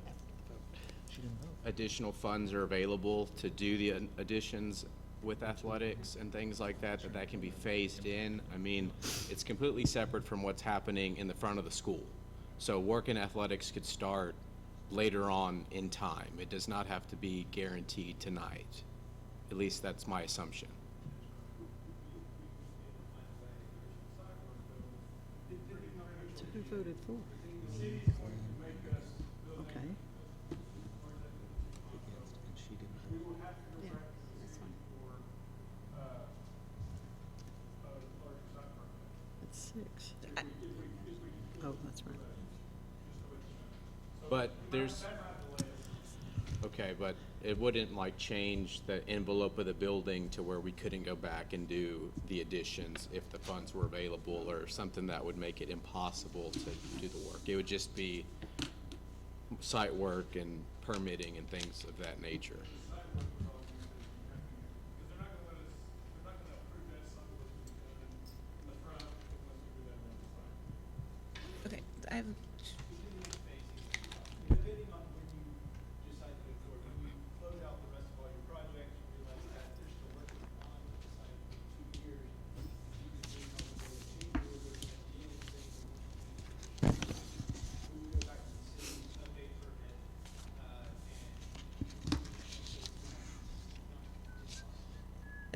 G: additional funds are available to do the additions with athletics and things like that, that can be phased in? I mean, it's completely separate from what's happening in the front of the school. So work in athletics could start later on in time. It does not have to be guaranteed tonight. At least that's my assumption.
D: So who voted for? Okay. It's 6. Oh, that's right.
G: But there's, okay, but it wouldn't like change the envelope of the building to where we couldn't go back and do the additions if the funds were available, or something that would make it impossible to do the work. It would just be site work and permitting and things of that nature.
I: Okay, I have,
L: Depending on when you decide to go forward, when you close out the rest of all your projects, you realize that they're still working on the site for 2 years. You can bring on the change orders at the end of the day. We would go back to the city, update permit,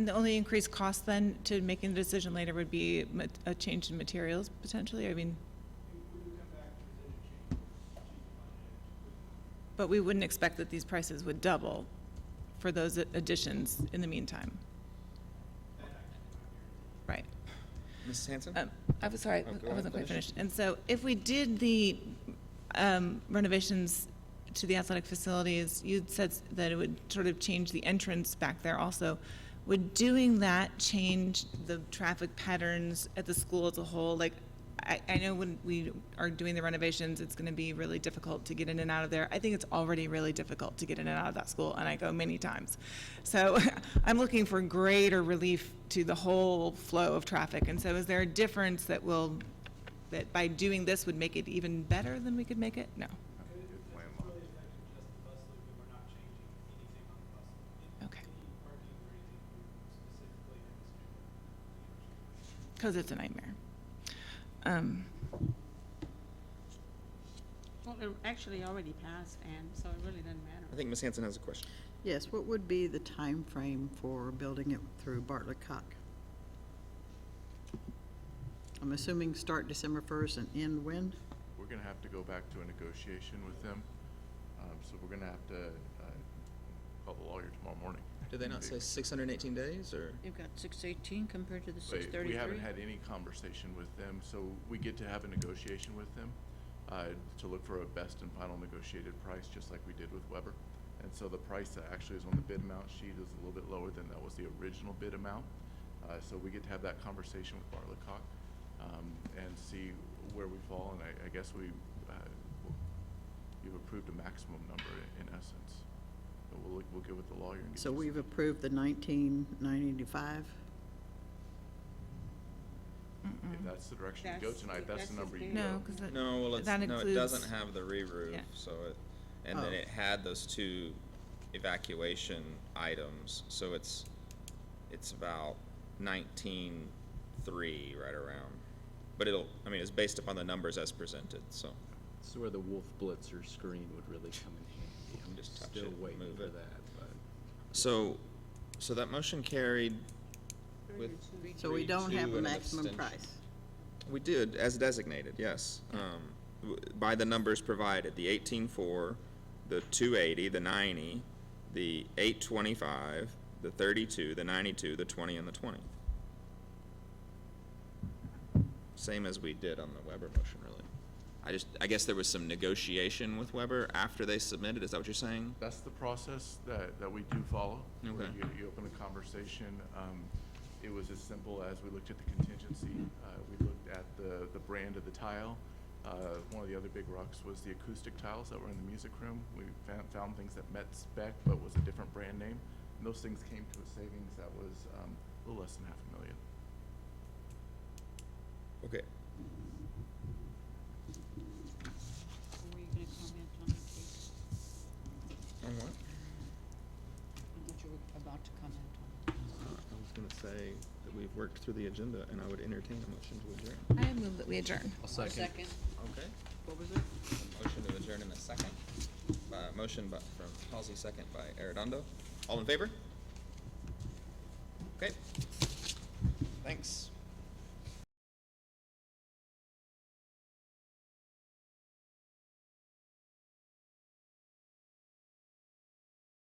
I: and the only increased cost then to making the decision later would be a change in materials potentially, I mean,
L: we would come back to present a change project.
I: but we wouldn't expect that these prices would double for those additions in the meantime. Right.
K: Mrs. Hanson?
I: I was sorry,
K: Oh, go
I: I
K: ahead,
I: wasn't quite
K: finish.
I: finished. And so if we did the renovations to the athletic facilities, you'd said that it would sort of change the entrance back there also. Would doing that change the traffic patterns at the school as a whole? Like, I know when we are doing the renovations, it's gonna be really difficult to get in and out of there. I think it's already really difficult to get in and out of that school, and I go many times. So I'm looking for greater relief to the whole flow of traffic. And so is there a difference that by doing this would make it even better than we could make it? No.
L: Really affecting just the bus loop, and we're not changing anything on the bus loop.
I: Okay.
L: Any parking or anything specifically in this neighborhood.
I: Because it's a nightmare.
H: Well, it actually already passed, and so it really doesn't matter.
A: I think Ms. Hanson has a question.
D: Yes, what would be the time frame for building it through Bartlett Cock? I'm assuming start December 1st and end when?
E: We're gonna have to go back to a negotiation with them. So we're gonna have to call the lawyer tomorrow morning.
A: Did they not say 618 days, or?
F: You've got 618 compared to the
E: But
F: 633?
E: we haven't had any conversation with them, so we get to have a negotiation with them to look for a best and final negotiated price, just like we did with Weber. And so the price that actually is on the bid amount sheet is a little bit lower than that was the original bid amount. So we get to have that conversation with Bartlett Cock and see where we fall. And I guess you've approved a maximum number in essence. But we'll get with the lawyer and get
D: So
E: you
D: we've
E: some-
D: approved the 1995?
E: If that's the direction we go
H: That's-
E: tonight, that's the
H: that's
E: number
H: his
E: you
H: bid.
E: go.
I: No, because
K: No, well,
I: that
K: no, it
I: includes-
K: doesn't have the re-roof,
I: Yeah.
K: so and then
D: Oh.
K: it had those two evacuation items, so it's about 19.3 right around. But it's based upon the numbers as presented, so.
G: This is where the Wolf Blitzer screen would really come in handy. I'm
K: Just touch
G: still
K: it,
G: waiting
K: move
G: for
K: it.
G: that, but.
K: So that motion carried with.
D: So we don't
K: 3-2
D: have a
K: and an
D: maximum
K: abstention.
D: price?
K: We did, as designated, yes. By the numbers provided, the 18.4, the 280, the 90, the 825, the 32, the 92, the 20, and the 20. Same as we did on the Weber motion, really. I guess there was some negotiation with Weber after they submitted, is that what you're saying?
E: That's the process that we do follow. Where
K: Okay.
E: you open a conversation. It was as simple as we looked at the contingency. We looked at the brand of the tile. One of the other big rocks was the acoustic tiles that were in the music room. We found things that met spec but was a different brand name. And those things came to a savings that was a little less than $500,000.
K: Okay.
F: Were you gonna comment on it, Kate?
K: On what?
F: I thought you were about to comment on it.
A: I was gonna say that we've worked through the agenda, and I would entertain a motion to adjourn.
I: I move that we adjourn.
G: I'll
F: Second.
K: Okay.
D: What was it?
K: Motion to adjourn in a second. Motion from Halsey, second by Arredondo. All in favor? Okay. Thanks.